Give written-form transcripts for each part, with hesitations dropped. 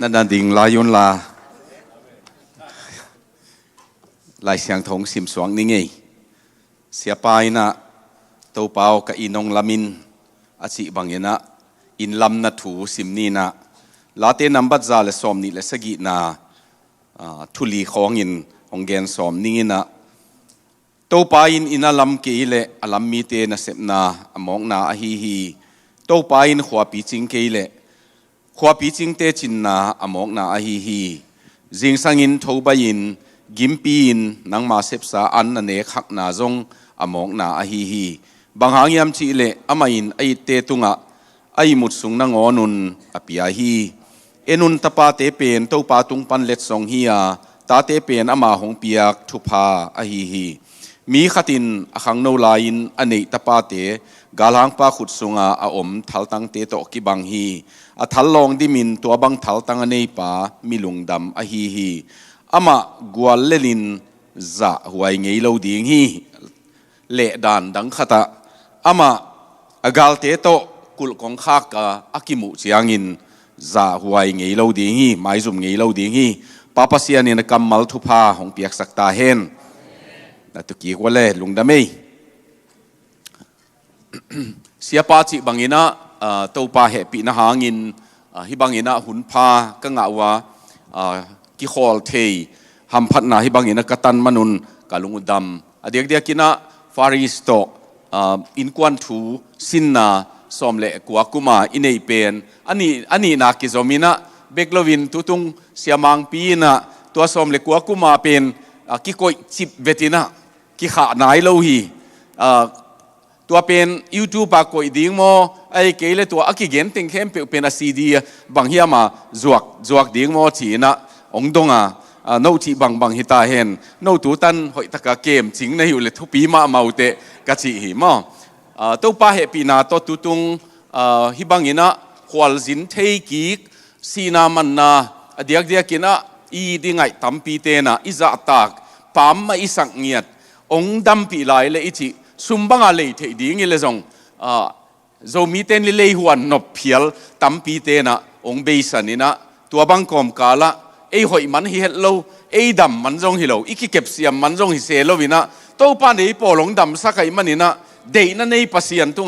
นั่นดิ่งลายุนลาลายเสียงทงสิมสวงนี่ไงเสียไปนะตัวเปล่ากับอินองลามินอาชีบางอย่างนะอินลำนัถูสิมนี่นะลาเตนัมบัดซาเลสอมนี่เลสกินะทุลีของอินองเกนสอมนี่นะตัวไปอินลำกี่เลอลำมีเตนะเสพนาอมองนาอฮีตัวไปอินขวาปีจิงกี่เลขวาปีจิงเตจินนาอมองนาอฮีจิงสังอินทบยินกิมปีนนังมาเสพสาอันนันเนขักนาจงอมองนาอฮีบางหางยามชีเลอมาอินไอเตตุงะไอมุดสุงนางอนุนอปิยาฮีเอนุนตปาเตเป็นตัวปาตุงปันเล็ดสองฮียตาเตเป็นอามาหงเปียกทุพาอฮีมีขัดินขังโนลายินอันนี้ตปาเตกาลังปาขุดสุงอาอมทัลตังเตโตกิบังฮีอัทัลลองดิมินตัวบังทัลตังอันนี้ปามีลุงดำอฮีอามากัวเลลินจะหวยเงยโลดิงฮีเละดานดังขตาอามาอกาลเตโตกุลของข้ากาอากิมุเจียงินจะหวยเงยโลดิงฮีไม่ซุ่มเงยโลดิงฮีปาปเสียนี่นกำมัลทุพาของเปียกสักตาเฮนนั่นตุกี้ว่าเล่ลุงดำไม่เสียปาจิบังอินะตัวปาเหปีนะหางินฮิบังอินะหุนพาก็งะว่ากิโคลเทยหัมพัดนาฮิบังอินะกตันมนุนกาลุงอุดำเดียกเดียกินะฟาริสโตอินควันทูสินนาสอมเละกัวกุมาอินเอเปนอันนี้นักกิจมินะเบกโลวินตุตุงเสียมังปีนะตัวสอมเละกัวกุมาเป็นกิโกจิบเวตินะกิขานายโลหีตัวเป็นยูทูบปากกอยดิ้งโมไอ้เกลตัวอักกิเกนติงเข้มเป็นซีดีบางเฮียมาจวกดิ้งโมทีนะองดงโน้ที่บางฮิตาเห็นโน้ตัวตันหอยตะกะเกมจริงในอยู่เลยทุปีมาเมาเตะกะจีหิมตัวป้าเฮปีนาตัวตุตุงฮิบังอินะควอลจินเทกิกซีนามันนาเดียกกินะอีดิ้งไงตั้มปีเตนะอิจาตากปั๊มมาอิสังเงียดองดัมปีลายเลยอิจิซุมบังอะไรเทดิ้งเลยจงโจมีเตนเลยหัวนบเพียลตั้มปีเตนะองเบสันนี่นะตัวบังกอมกาละไอ้หอยมันฮิโลไอ้ดำมันจงฮิโลอีกเก็บเสียมมันจงฮิเซโลวินะตัวป้าในปอลงดำสักไอ้มันนี่นะเดย์นั่นในปัสยันตุง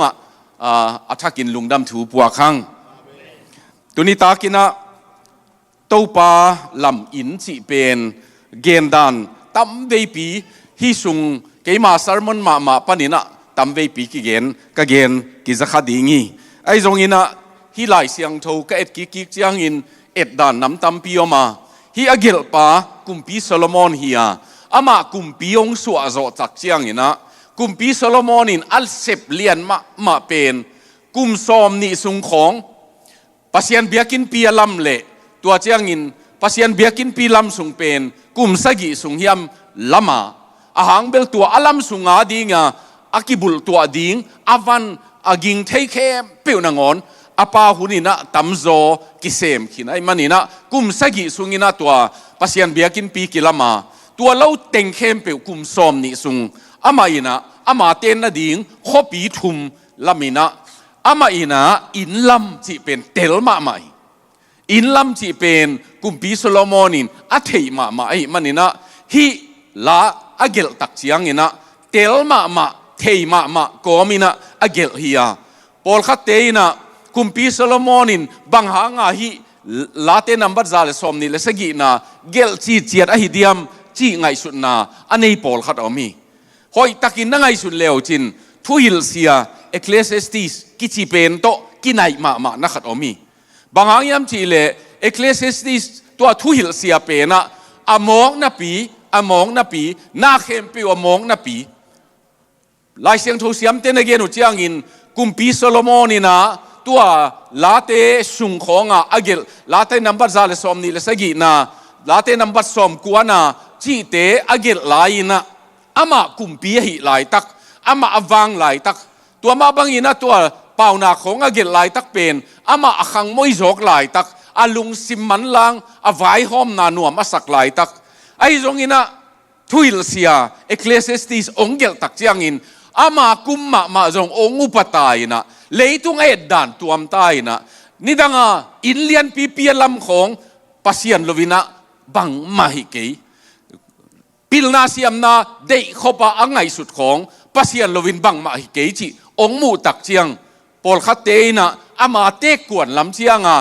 อัฐกินลุงดำถูปัวคังตัวนี้ตากินะตัวป้าลำอินจีเป็นเกณฑ์ดันตั้มเวปีฮิซุงเกี่ยมาสารมันมาปนินะตั้มเวปีกิเกณฑ์กิจะขัดดิ้งไอ้จงอินะฮิไลเสียงโทก็เอ็ดกิเจียงอินเอ็ดดานน้ำตั้มปีออกมาฮีอเกลปากุมปีโซโลมอนฮีอามากุมปีองสวะโจจักเจียงอินะกุมปีโซโลมอนินอัลเซปเลียนมาเป็นกุมซอมนิสุงของปัสยันเบียกินปีลำเละตัวเจียงอินปัสยันเบียกินปีลำสุงเป็นกุมสกิสุงเฮียมลำมาอาหางเบลตัวอลัมสุงอาดิงอากิบุลตัวดิงอาวันอากิงเทเคเปียวนางอนอาปาหุนินะตัมโซกิเซมขินไอมันนี่นะกุมสกิสุงินะตัวปัสยันเบียกินปีกิลำมาตัวเล่าเต็งเข้มเปียวกุมซอมนิสุงอามาอินะอามาเตนนาดิงขบีทุมลามินะอามาอินะอินลำจีเป็นเตลมาใหม่อินลำจีเป็นกุมปีโซโลมอนินอาเทยมาไอมันนี่นะฮิลาอเกลตักเจียงอินะเตลมาเทยมาโกมินะอเกลฮียปอลขัดเตยนะกุมปีโซโลมอนินบางหางาฮิลาเตนัมบัดซาเลสอมนี่เลสกีนะเกลจีเจียดอหิเดียมจีไงสุดนาอันนี้ปอลขัดเอามีหอยตักินนั่งไงสุดเลวจินทุฮิลเซียเอคเลสเอสติสกิจิเป็นโตกินไหนมานักขัดอมีบางอย่างยามจีเลเอคเลสเอสติสตัวทุฮิลเซียเป็นนะอมองนับปีนาเข้มปีอมองนับปีลายเสียงทูเสียมเตนเกนุเจียงอินกุมปีโซโลมอนี่นะตัวลาเตสุงของอเกลลาเตนัมบัดซาเลสอมนี่เลสกีนะลาเตนัมบัดสอมกัวนะจีเตอเกลลายนะอามากุมปีหิหลายตักอามาอวังหลายตักตัวมาบังอินะตัวเป่าหนาของอเกลหลายตักเป็นอามาอขังมวยจกหลายตักอาลุงซิมมันลังอาไว้หอมนาหนัวมาสักหลายตักไอ้ตรงอินะทุยลเซียเอคเลสติสองเกลตักเจียงอินอามากุมมาจงองอุปตายนะเลยตุงเอ็ดด่านตัวมตายนะนี่ดังอินเลียนปีลำของ pasian lovina bang mahike pilna siam na dei khopa angai sut khong pasian lovin bang mahike chi ong mu tak chiang pol khate na ama te kwan lam chianga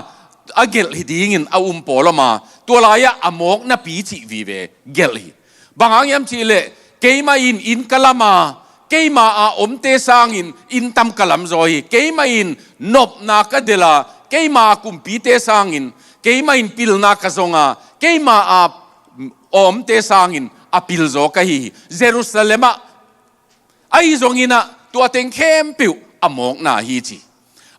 agel hidingin a polama tolaya amok na pi chi vive gel hi bangang yam chi le keima in kalama keima a omte sangin in tam kalam zoi keima in nop na kadela keima kumpi te sangin keima in pilna kazonga keima a omte sangin apil zo ka hi Jerusalema ai zongina tua teng khem piu amok na hi chi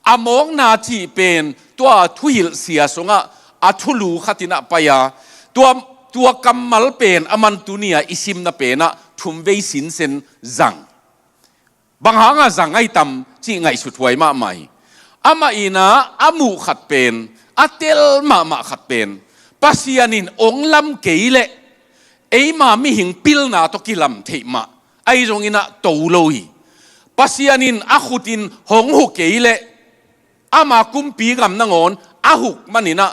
amok na chi pen tua thuil sia songa athulu khatina paya tua kamal pen aman tunia isim na pena thumvei sin sen zang banghanga zang ai tam chi ngai suthuai ma mai ama ina amu khat pen atel ma khat pen pasianin onglam keile eima mi hing pilna to kilam theima ai rongina toloi pasianin akhutin honghu keile ama kumpi gam nangon ahuk manina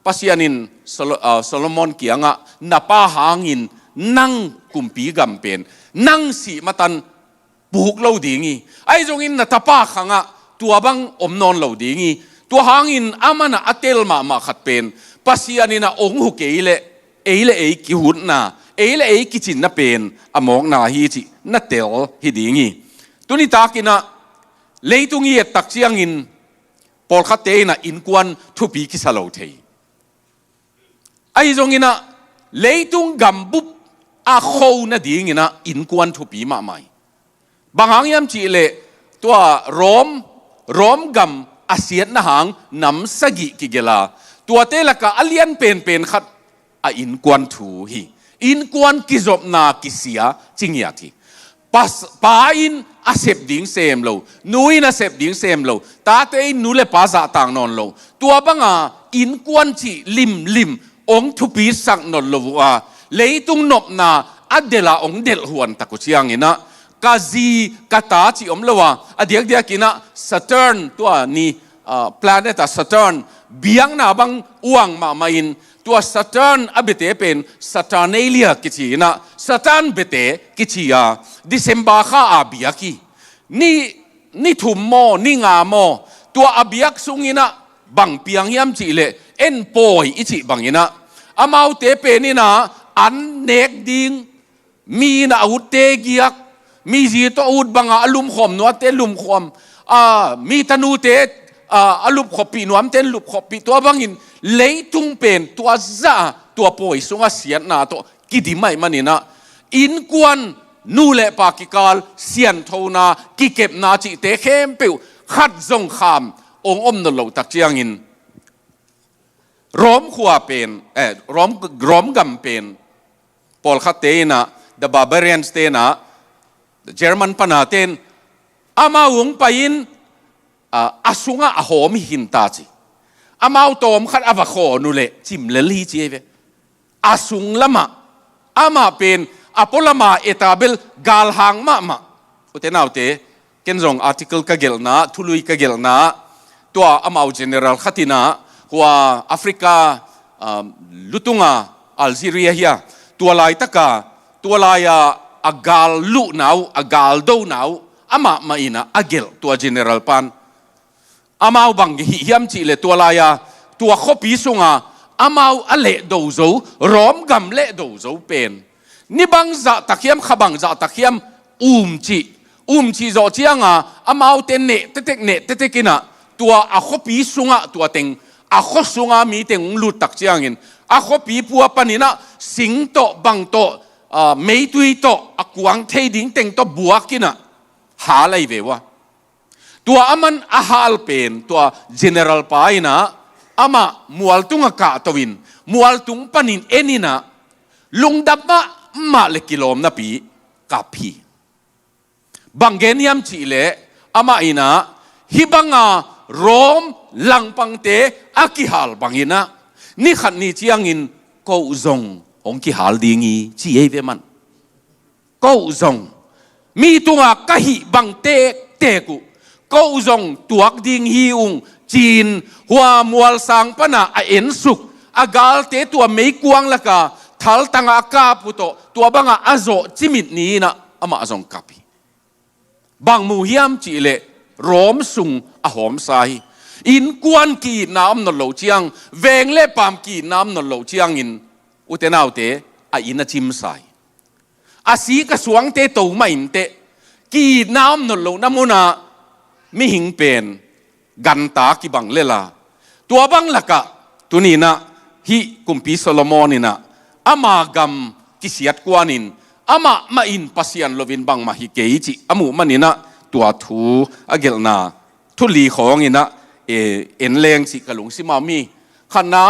pasianin Solomon kianga napa hangin nang kumpi gam pen nang si matan buhuk lo dingi ai jongin na tapa khanga tua bang omnon lo dingi tua hangin amana atel ma khat pen pasianina onghu keile eile ei ki hun na eile ei ki chin na pen among na hi chi na tel hi dingi tuni takina leitungi tak chiang in pol khate na in kwan thupi ki salo thei ai zongina leitung gambup a kho na dingina in kwan thupi ma mai bangang yam chi le tua rom gam asiat na hang nam sagi ki gela tua te laka alian pen khat a in kwan thu hi in kwan ki zop na ki sia chingya thi pa in a sep ding sem lo nui na sep ding sem lo ta te nu le pa za tang non lo tua banga in kwan chi lim ong thu pi sang non lo wa leitung nop na adela ong del huan taku chiang ina kazi kata chi om lo wa adiak dia kina Saturn tua ni planet Saturn biang na bang uang ma main tua Saturn abete pen Saturnalia kichina Saturn bete kichia December kha abiaki ni thum mo ni nga mo tua abiak sungina bang piang yam chi le en poi ichi bangina amau te penina an nek ding mi na utte giak mi ji to ut banga alum khom no te lum khom mi tanu te alup khopi nuam ten lup khopi to bangin leitung pen to za to poi sunga sian na to kidimai manina in kwan nu le pakikal sian thona ki kep na chi te khem pe khat zong kham ong om no lo tak chiang in rom khwa pen rom gam pen pol khate na the barbarians te na the German panaten ama wong pain asunga ahom hinta chi amau tom khat avakho nule chim leli chi ve asung lama ama pen apolama etabel gal hang ma utenaute kenjong article ka gelna thului ka gelna tua amau general khatina huwa Africa lutunga Algeria hia tua lai taka tua laya agal lu nau agal do nau ama maina agel tua general pan amau bang hi hiam chi le tua laya tua khopi sunga amau ale do zo rom gam le do zo pen ni bang za takhiam khabang za takhiam chi zo chianga amau ten ne tetek ne tetekina tua a khopi sunga tua teng a kho sunga mi teng lu tak chiangin a khopi puwa panina sing to bang to mei tui to akuang thei ding teng to buakina ha lai vewa tua aman ahal pen tua general paina ama mual tunga ka towin mual tung panin enina lungdapma ma le kilom na pi kapi bangeniam chile ama ina hibanga rom langpangte akihal bangina ni khat ni chiangin ko zong ong ki hal dingi chi eve man ko zong mi tunga kahi bangte teku ko zong tuak ding hi ung chin hua mual sang pana a en suk agal te tua mei kuang laka thal tanga ka puto tua banga azo chimit ni na ama azong kapi bang mu hiam chi le rom sung a hom sai in kuan ki nam no lo chiang veng le pam ki nam no lo chiang in utenau te a ina chim sai asi ka suang te to ma in te ki nam no lo namuna mi hing pen gan ta ki bang lela tua bang laka tunina hi kumpi Solomonina ama gam kisiat kuanin ama ma in pasian lovin bang ma hi keichi amu manina tua thu agelna thuli khongina en leng si kalung si mami khana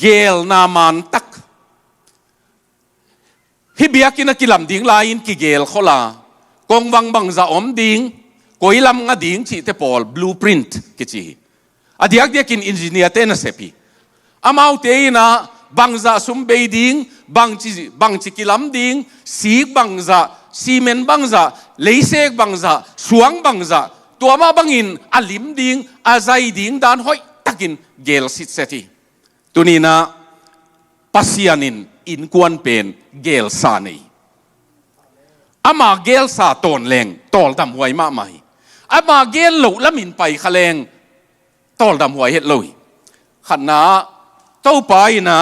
gel na man tak hi biakina kilam ding lain ki gel khola kong wang bang za om ding koilam nga ding chi te pol blueprint ki chi adiak diakin engineer te na sepi amau te ina bangza sum beiding bang chi kilam ding sik bangza cement bangza leisek bangza suang bangza tuama bangin alim ding azai ding dan hoi takin gel sit seti tunina pasianin in kuan pen gel sa nei ama gel sa ton leng tol dam huai ma mai ama gel lo lamin pai khaleng tol dam huai het loi khana tau pai na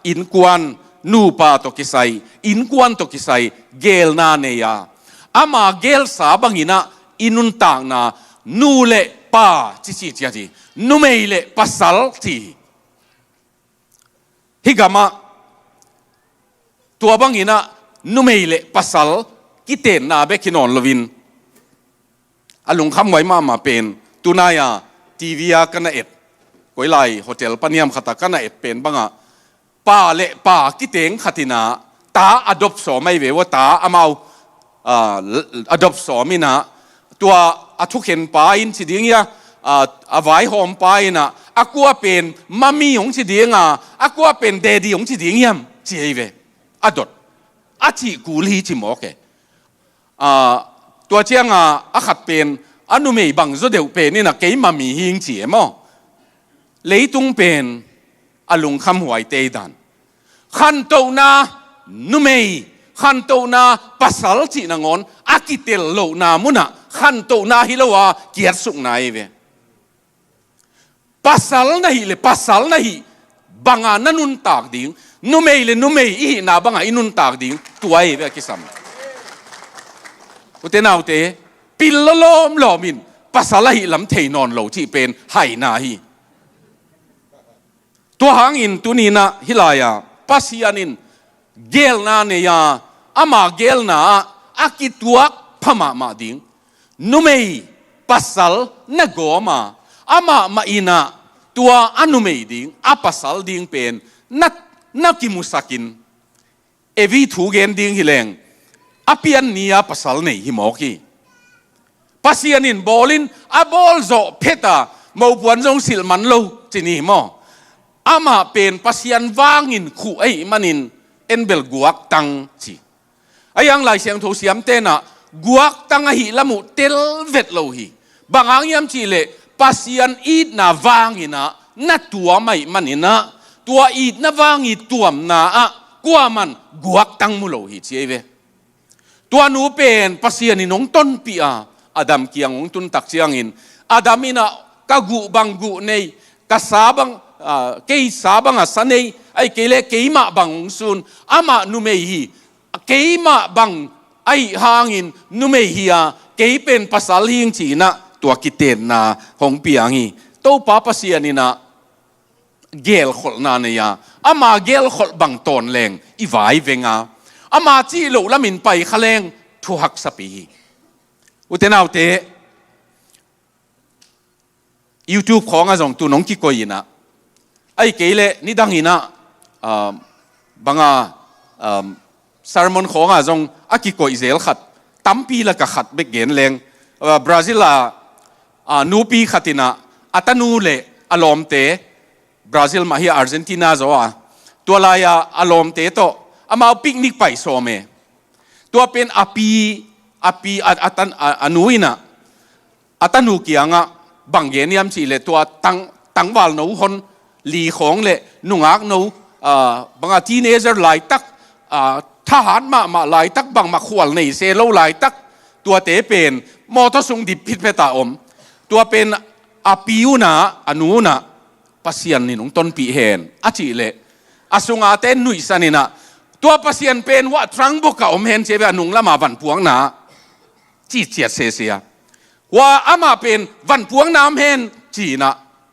in kuan nu pa to kisai in kuan to kisai gel na ne ya ama gel sa bangina inun tang na nu le pa chi chi chi chi nu mei le pasal ti higama tua bangina nu mei le pasal kiten na be kinon lovin alung kham wai ma pen tunaya tv ya kana et koilai hotel paniam khata kana et pen banga pa le pa kiteng khatina ta adopt so mai ve wa ta amau adopt so mina tua athuken pa in chiding ya avai hom pa ina akua pen mami yong chidinga akua pen daddy yong chiding yam chi ve adot achi kuli chi mo ke tua chianga akhat pen anu mei bang zo deu pen ni na ke mami hing chi mo leitung pen alung kham huai te dan khan to na nu mei khan to na pasal chi na ngon akitel lo na muna khan to na hilowa kiat suk na ve pasal na hi le pasal na hi banga nanun tak ding nu mei le nu mei i na banga inun tak ding tuai ve kisam utenau te pilolom lomin pasal hi lam thei non lo chi pen hai na hi tua hangin tunina hilaya pasianin gel na ne ya ama gel na akituak phama ma ding numei pasal na goma ama ma ina tua anumei ding apasal ding pen na kimusakin evi thu gen ding hileng apian nia pasal nei himoki pasianin bolin a bol zo pheta mo puan jong silman lo chini mo ama pen pasian wangin khu ai manin enbel guak tang chi ayang lai siang tho siam te na guak tang hi lamu tel vet lo hi bangang yam chi le pasian it na wangina na tua mai manina tua it na wangi tuam na a kuaman guak tang mu lo hi chi ve tua nu pen pasian inong ton pi a adam kiang ong tun tak chiangin adamina kagu banggu nei kasabang kei sabang asanei ai kele keima bang sun ama numei hi keima bang ai hangin numei hi a keipen pasal hing chi na tua kiten na hong piangi to pa pasianina gel khol na ne ya ama gel khol bang ton leng i vai venga ama chi lo lamin pai khaleng thu hak sapi utenau te YouTube khong a jong tu nong ki koina ai kele ni dangina banga sermon khong a jong aki ko izel khat tampi la ka khat be gen leng Brazil a nupi khatina atanu le alom te Brazil ma hi Argentina zo a tualaya alom te to ama picnic pai so me tua pen api atan anuina atanu kianga banggeniam chi le tua tang wal no hon ลีของเละนุ่งอักนูบางทีเนเจอร์หลายตักทหารมาหลายตักบางมาขวลในเซโลหลายตักตัวเตเป็นมอทสุงดิบพิษเพตาอมตัวเป็นอาปิวนาอนุนาปัสยันนี่นุ่งต้นปีเห็นอาจิเละอาสุงอาเตนนุยสันินะตัวปัสยันเป็นว่าทรังบุกอมเห็นเจเบนุ่งละมาวันพวงนาจีเจียเสียว่าอามาเป็นวันพวงน้ำเห็นจีนะ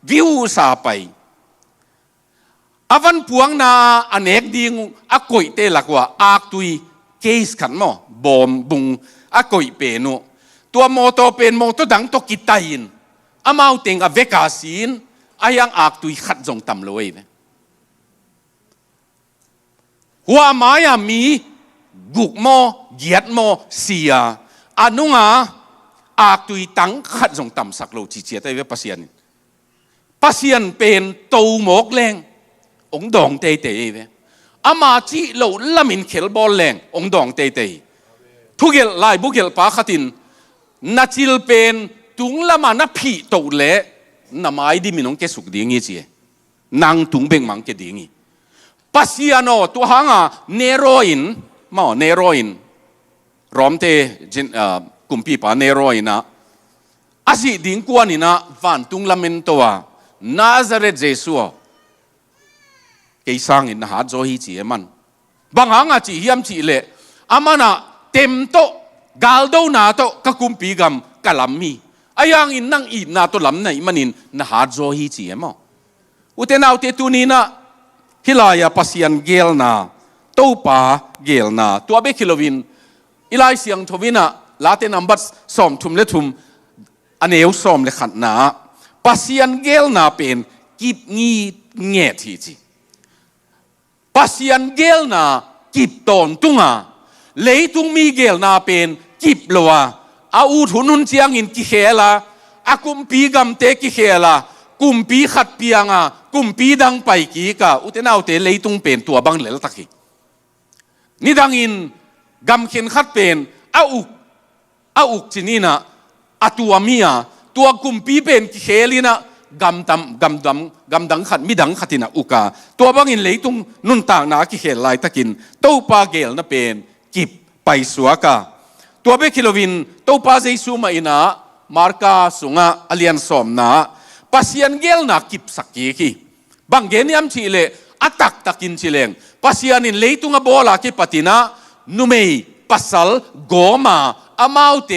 วิวซาไปอวันพวงนาอเนกดิ่งอากอยเตลักว่าอากตุยเคสขันมอบอมบุงอากอยเป็นโนตัวโมโตเป็นโมโตดังตกิตายินอามาอุเตงอเวกาสินอายังอากตุยขัดจงตำลอยเวหัวมายามีกุกโมเหยียดโมเสียอนุงาอากตุยตังขัดจงตำสักโลจีเจียได้เวปัสยันปัสยันเป็นตูหมกแรงองดองเตยเตยเวอามาจีโลละมินเขลบอลแรงองดองเตยเตยทุกเกลลายบุกเกลปาขัดินนัจิลเป็นตุงละมานับผีโตเละน้ำไอ้ดิมินองเกสุกดิ่งยี่จีนางตุงเบ่งมังเกดิ่งยี่ปัสยานอตัวหางอ่ะเนโรอินมาเนโรอินรอมเตจินกุมพีปาเนโรอินนะอาศัยดิ่งกวนนี่นะวันตุงละมินตัวนาซาเรตเจสัวเกยสังอินนะฮะโจฮีจีมันบางหางอ่ะจีเฮียมจีเละอามานะเต็มโตกาลโดนาโตกะกุมปีกัมกะลัมมีอายังอินนั่งอินนาโตลัมนะอิมันอินนะฮะโจฮีจีมั้งอุเทนาอุเทตุนีนะฮิลายาปัสยันเกลนาโตปาเกลนาตัวเบคิโลวินอิลายเสียงทวินะลาเตนัมบัสสอมทุมเลทุมอันเอวสอมเลขัดนาปัสยันเกลนาเป็นกิบงีเงียทีจีปัสยันเกลนากิบตอนตุงาเลยตุงมีเกลนาเป็นกิบลัวอาอูทุนุนเจียงอินกิเขลาอากุมปีกัมเตกิเขลากุมปีขัดเปียงอ่ะกุมปีดังไปกีกะอุตนาอุเตเลยตุงเป็นตัวบังเลลตักอีนี่ดังอินกัมเข็นขัดเป็นอาอุกจีนี่นะอาตัวเมียตัวกุมปีเป็นกิเขลีนะกัมดังขัดมิดังขัดนะอุกาตัวบังอินเลยตุงนุนต่างนากิเขลลายตะกินโตปาเกลนะเป็นกิบไปสัวกาตัวเบคิโลวินโตปาเจซูมาอินะมาร์กาสุงะอเลียนสอมนาปัสยันเกลนากิบสักกีกีบางเกณยามชีเลอัตักตักินชีเลงปัสยันินเลยตุงะโบลากิปตินะนุเมย์ปัสสัลโกมาอามาวเต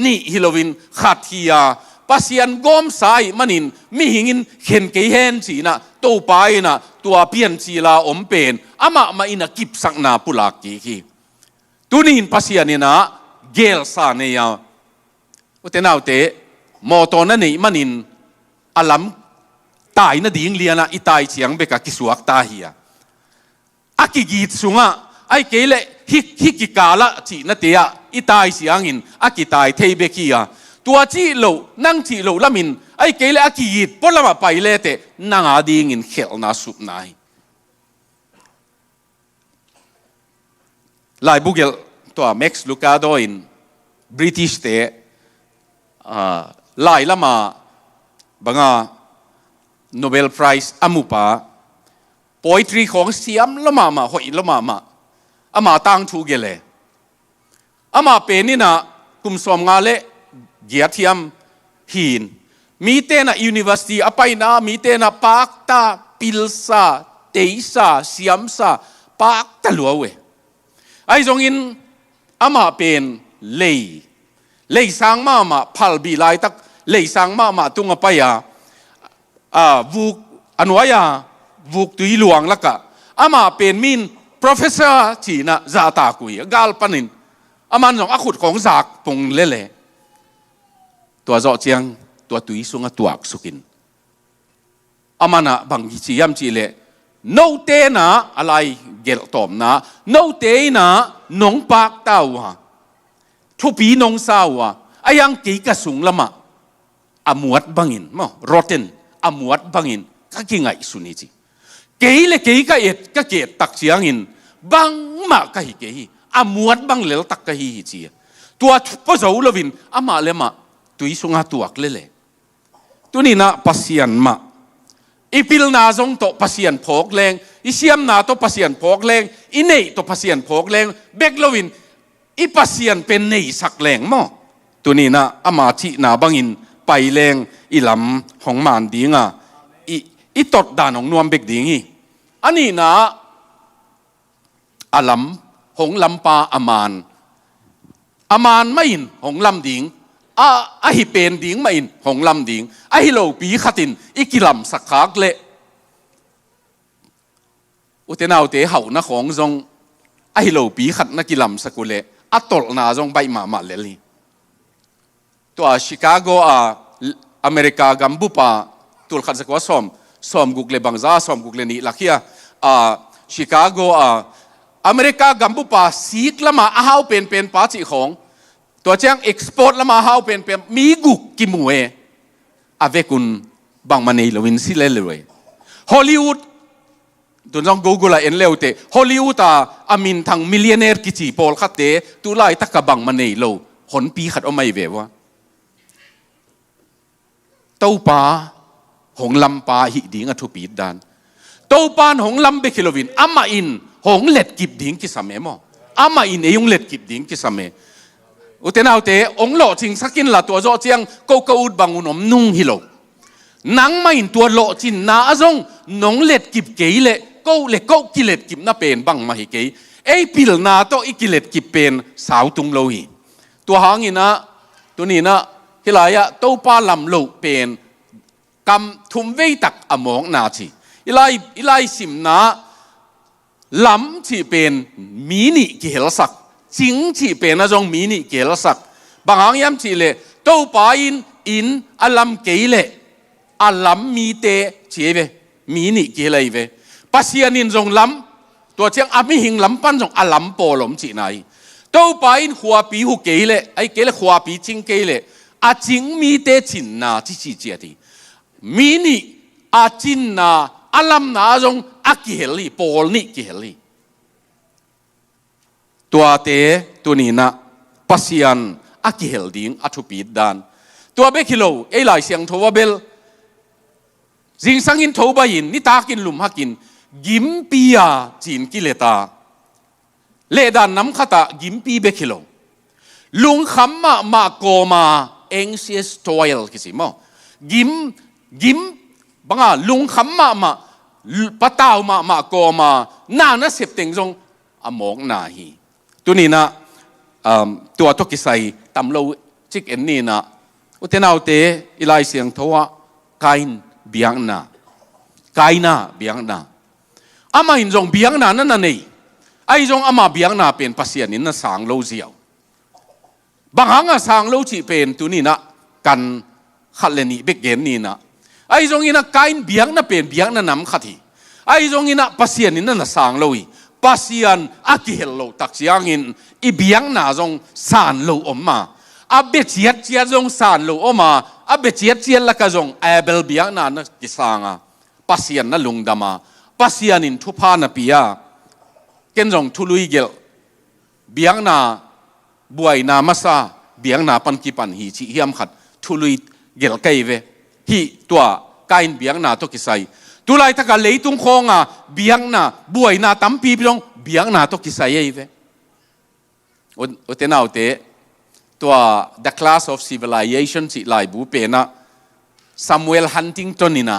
นี่ฮิโลวินขัดฮียาปัสยันโกมไซมันินมีหิงินเข็นเกยเฮนจีนะโตไปนะตัวเปียนจีลาอมเป็นอามาอินะกิบสักนาปุลากีกีตุนินปัสยันินะเกลซาเนียอุเทนาวเตมอตอนนั้นนี่มันินอาลัมตายนะดิ่งเลียนะอิตายเสียงเบกะกิสวกตาเฮียอากิกีดสุงะไอเกลฮิกิกาละจีนะเตียอิตายเสียงอินอากิตายเทเบกียตัวจีโลนั่งจีโลละมินไอเกลอากิกีดพอละมาไปเลเตนางอาดิ่งอินเขลนาสุบนายลายบุกเกลตัวแม็กซ์ลูกาโดอินบริติชเตลายละมาบังอาโนเบลไพรส์อามุปา poetry ของเสียมละมาหอยละมาอามาตั้งทูเกเลอามาเป็นนี่นะกุมสมงาเลเกียรติยมหินมีเตนะ university อภัยนะมีเตนะปากตาปิลซาเตยซาเสียมซาปากตะลัวเวไอ้จงอินอามาเป็นเลยสังมาพัลบีไลตักเลยสังมาตุงอภัยวุกอันวายาวุกตุยหลวงละกะอามาเป็นมิน professor จีนะซาตากุยกาลปันินอามันสองอขุดของจากปงเล่ตัวเจาะเจียงตัวตุยสุงตัวสุกินอามันอะบางจียามจีเล่โนเตนะอะไรเกลตอมนะโนเตนะนงปากเต้าวะทุปีนงสาวะอายังกีกระสุงละมาอมวดบังอินมั้งโรเทนอมวดบังอินก็กิงไงสุนิจิเกยเลเกยก็เอ็ดก็เกตตักเสียงอินบังมาก็ฮิเกยอมวดบังเลลตักก็ฮิจีตัวพระเจ้าลวินอามาเลมาตุยสุงาตัวกเลตัวนี้นะปัสยันมา ipil na zong to pasien phok leng isiam na to pasien phok leng inei to pasien phok leng beklowin i pasien pen nei sak leng mo tunina ama chi na bangin pai leng ilam hong man dinga i tot danong nuam bek dingi ani na alam hong lampa aman main hong lam ding a hi pen ding main hong lam ding a hi lo pi khatin ikilam sakhak le utenau te hau na khong zong a hi lo pi khat na kilam sakule atol na zong bai ma le li to a Chicago a America gambu pa tul khat sakwa som gugle bangza som gugle ni lakhia a Chicago a America gambu pa sik lama a hau pen pa chi khongตัวเจ้า export ละมาหาเป็นมีกุกกิมวยอาเวกุนบางมันในลวินสิเลเลยฮอลลีวูดตัวน้องกูกูละเอ็นเลวเตฮอลลีวูดอามินทางมิลเลนเนอร์กิจิพอลขัดเตตัวไล่ตะกะบางมันในโลหนปีขัดเอาไม่เววะเต้าปลาหงลำปลาหิดิงอทุปีดานเต้าปลาหงลำเบคิโลวินอามาอินหงเล็ดกิบดิงกิสามเอมออามาอินเอยุงเล็ดกิบดิงกิสามเออุตนาวเตองโลจิงสักินละตัวโจเจียงกูอุดบังอุนอมนุ่งฮิโลนังไม่อินตัวโลจินนาจงนงเล็ดกิบเกยเล่กูกิเล็ดกิบน่าเป็นบังมาฮิเกยไอพิลนาโตอีกิเล็ดกิบเป็นสาวตุงโลหีตัวหางอินะตัวนี้นะฮิลายะโตปาลำโลเป็นกำทุมเวตักอมองนาชีอิไลสิมนาลำที่เป็นมีนิกิเฮลสักจิงที่เป็นนะจงมีนี่เกลสักบางครั้งย้ำที่เลยโตปาอินอัลลัมเกลเลยอัลลัมมีเตเจเวมีนี่เกลเวปัสยานินจงลัมตัวเชียงอามิหิงลัมปันจงอัลลัมโปลมจีนายโตปาอินหัวปีหูเกลเลยไอเกลหัวปีจิงเกลเลยอาจิงมีเตจินนาที่จีเจดีมีนี่อาจินนาอัลลัมนาจงอาเกลีโปลนี่เกลีตัวเตตัวนี้นะปัสยันอากิเฮลดิงอัทุปีดานตัวเบคิโลไอหลายเสียงทว่าเบลจิงสังอินทว่ายินนิตากินลุมฮักินกิมปียาจีนกิเลตาเลดานน้ำขตากิมปีเบคิโลลุงคำมาโกมาเอ็งเซียสทอยลกิสิมอกิมบังอาลุงคำมาปะตาวมาโกมาน่านะเสพติงจงอมองนาฮีตัวนี้นะตัวทุกิไซตำโลจิกเอ็นนี่นะอุตนาวเตอิไลเสียงทว่าไกน์เบียงนาไกน่าเบียงนาอามาอินจงเบียงนานั่นนี่ไอจงอามาเบียงนาเป็นภาษานี่นะสางโลเซียวบางครั้งสางโลจีเป็นตัวนี้นะกันขัดเลนี่เบกเกนนี่นะไอจงอินะไกน์เบียงนาเป็นเบียงนานำขัดทีไอจงอินะภาษานี่นะสางโลอีpasien akihel lo taksiangin ibiang na jong san lo oma abe chiat jong san lo oma abe chiat la ka jong abel biang na kisanga pasien na lungdama pasian in thupa na pia ken jong thului gel biang na buai na masa biang na pan ki pan hi chi hiam khat thului gel kai ve hi tua kain biang na to kisaiตุลายถ้ากันเลยตุ้งคงเบียงน่ะบวยน่ะตั้มปีพี่น้องเบียงน่ะต้องกิสายเว้ยโอเทน่าโอเตตัว The Class of Civilization สิลายบูเป็นนะ Samuel Huntington นี่นะ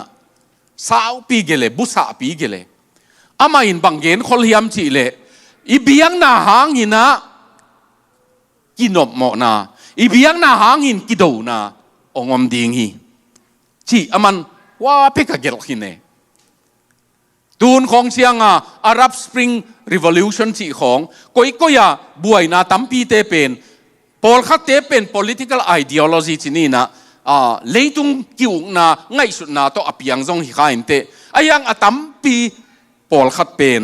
สาวปีเกลบุษาปีเกลอามาอินบังเกนคนเฮียมสิเลยอีเบียงน่ะหางอินนะกินนมหมอนะอีเบียงน่ะหางอินกิโดนะองอมดิงฮีสิอามันว่าเพ่กเกลหินเนตูนของเชียงอารับสปริงรีวอลูชันที่ของก็อย่าบวยนาตั้มปีเตเป็นพอลคัดเตเป็น political ideology ที่นี่นะเลยตุงกิวนะง่ายสุดนะต้องอภิยังจงหิ้งเตไอยังตั้มปีพอลคัดเป็น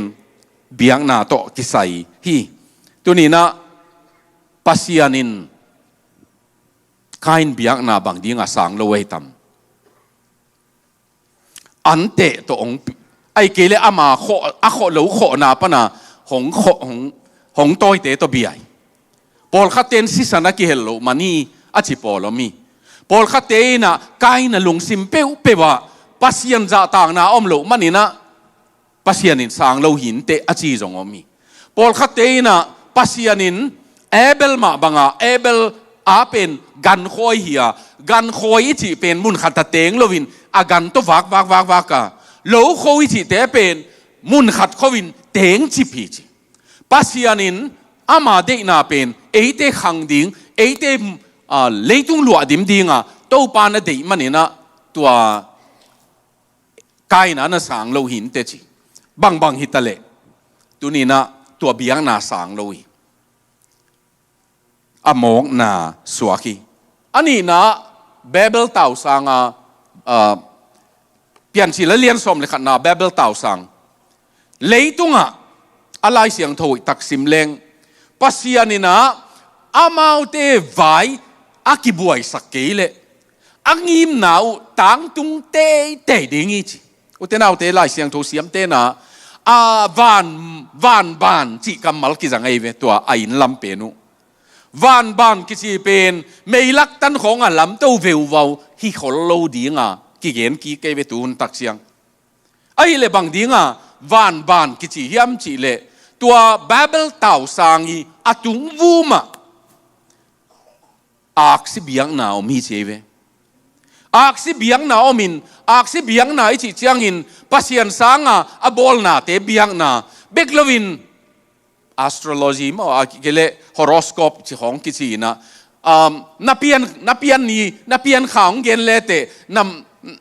เบียงนะต้องกิสัยฮีตัวนี้นะปัสยานินkain biak na bang ding asang lo wei tam ante to ong ai kele ama kho lo kho na pa na hong toi te to biai pol khaten si sana ki hello mani achi polomi pol khate na kain na lung sim pe wa pasien za tang na om lo manina pasianin sang lo hin te achi jong omi pol khate na pasianin ebel ma banga ebel apen gan khoi hia gan khoi chi pen mun khata teng lovin agan to wak ka lo khoi chi te pen mun khat khowin teng chi phi chi pasianin ama de na pen eite khang ding eite leitung lua dim dinga to pa na de manina tua kai na sang lo hin te chi bang hitale tunina tua biang na sang lo hi among na suaki ani na Babel tau sanga pian chi la lian som le khat na Babel tau sang leitunga alai siang thoi taksim leng pasianina amaute vai akibuai sakele angim nau tang tung te dingi chi utenau te lai siang tho siam te na van ban chi kamal ki zangai ve tua ain lam penu van ban ki chi pen meilak tan khong a lam to veu vau hi khol lo dinga ki gen ki ke ve tun tak siang ai le bang dinga van ban ki chi hiam chi le tua Babel tau sangi atung vuma aksi biang na om hi cheve aksi biang na omin aksi biang na chi chiangin pasian sanga abol na te biang na beklovin astrology mo akile horoscope chi hong ki chi na napian khang gen le te nam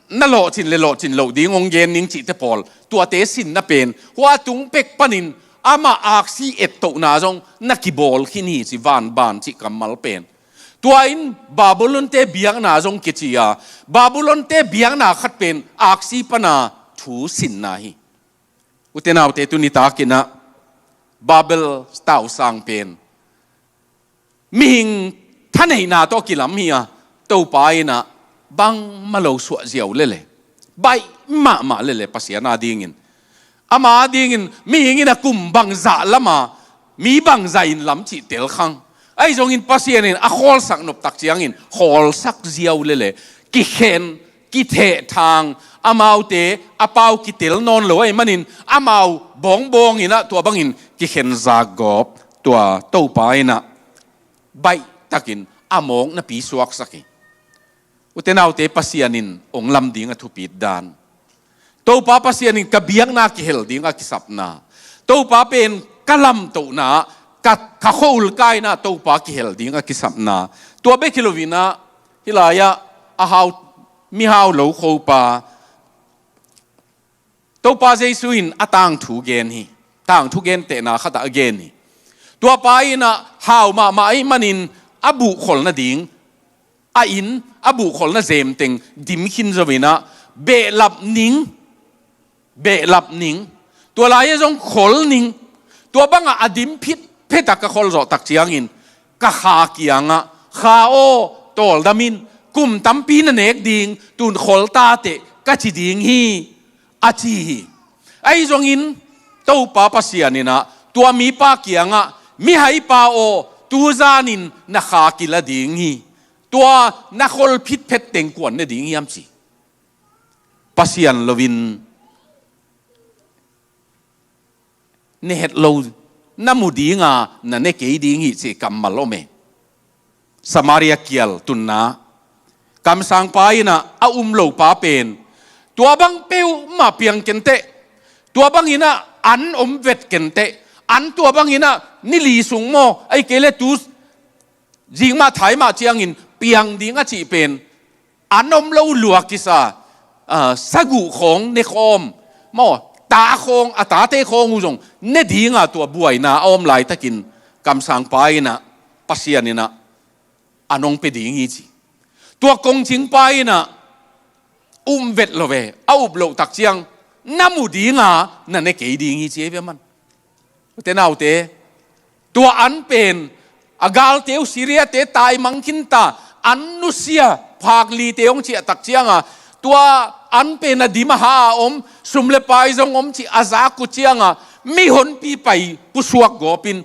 na lo chin lo ding ong gen ning chi te pol tua te sin na pen hua tung pek panin ama aksi et to na jong nakibol khini chi van ban chi kamal pen tuain Babylon te biang na jong kichia Babylon te biang na khat pen aksi pana thu sin na hi utenaw te tunita kina Babel tau sang pen ming thanei na to kilam hiya to pai na bang malo suwa ziaw lele bai ma lele pasiana dingin ama dingin ming ina kum bang za lama mi bang za in lam chi tel khang ai jong in pasienin a khol sak nop tak chiang in khol sak ziaw lele ki khen ki the thang amaute apau ki tel non lo ai manin amau bong ina tua bangin ki khen za gop tua to pai na bai takin among na pi suak saki utenaw te pasianin ong lam ding a thupit dan to pa pasianin kabiang na ki hel ding a kisap na to pa pen kalam to na ka khol kai na to pa ki hel ding a kisap na tua be kilovina hilaya a hau mi hau lo kho pa to pa jesuin atang thu gen hi tang thu gen te na khata again hi tua pa ina hau ma ai manin abu khol na ding a in abu khol na zem teng dim khin zawina be lap ning tua la ye jong khol ning tua banga adim pheta ka khol zo tak chiang in ka kha kianga kha o tol damin kum tampi na nek ding tun khol ta te ka chi ding hi a chi hi ai jong in to pa pasianina tua mi pa kianga mi hai pa o tu zanin na kha kila ding hi tua na khol phit phet teng kwan na ding yam chi pasian lovin ne het lo namudi nga na ne ke ding hi che kamalome Samaria kial tunna kam sang pai na a lo pa pen tua bang peu ma piang kente tua bang ina an vet kente an tua bang ina nili sung mo ai kele tu jing ma thai ma chiang in piang ding a chi pen an lo luak kisa sagu khong ne khom mo ta khong ata te khong ujong ne dinga tua buai na om lai takin kam sang pai na pasianina anong pe ding hi chi tua kong ching pai na vet lo ve au lo tak chiang namu dinga na ne ke ding hi che ve man te nau te tua an pen agal teu siria te tai mangkin ta an nusia phak li teong chi tak chianga tua an pen na di maha om sumle pai jong om chi aza ku chianga mi hon pi pai pusuak gopin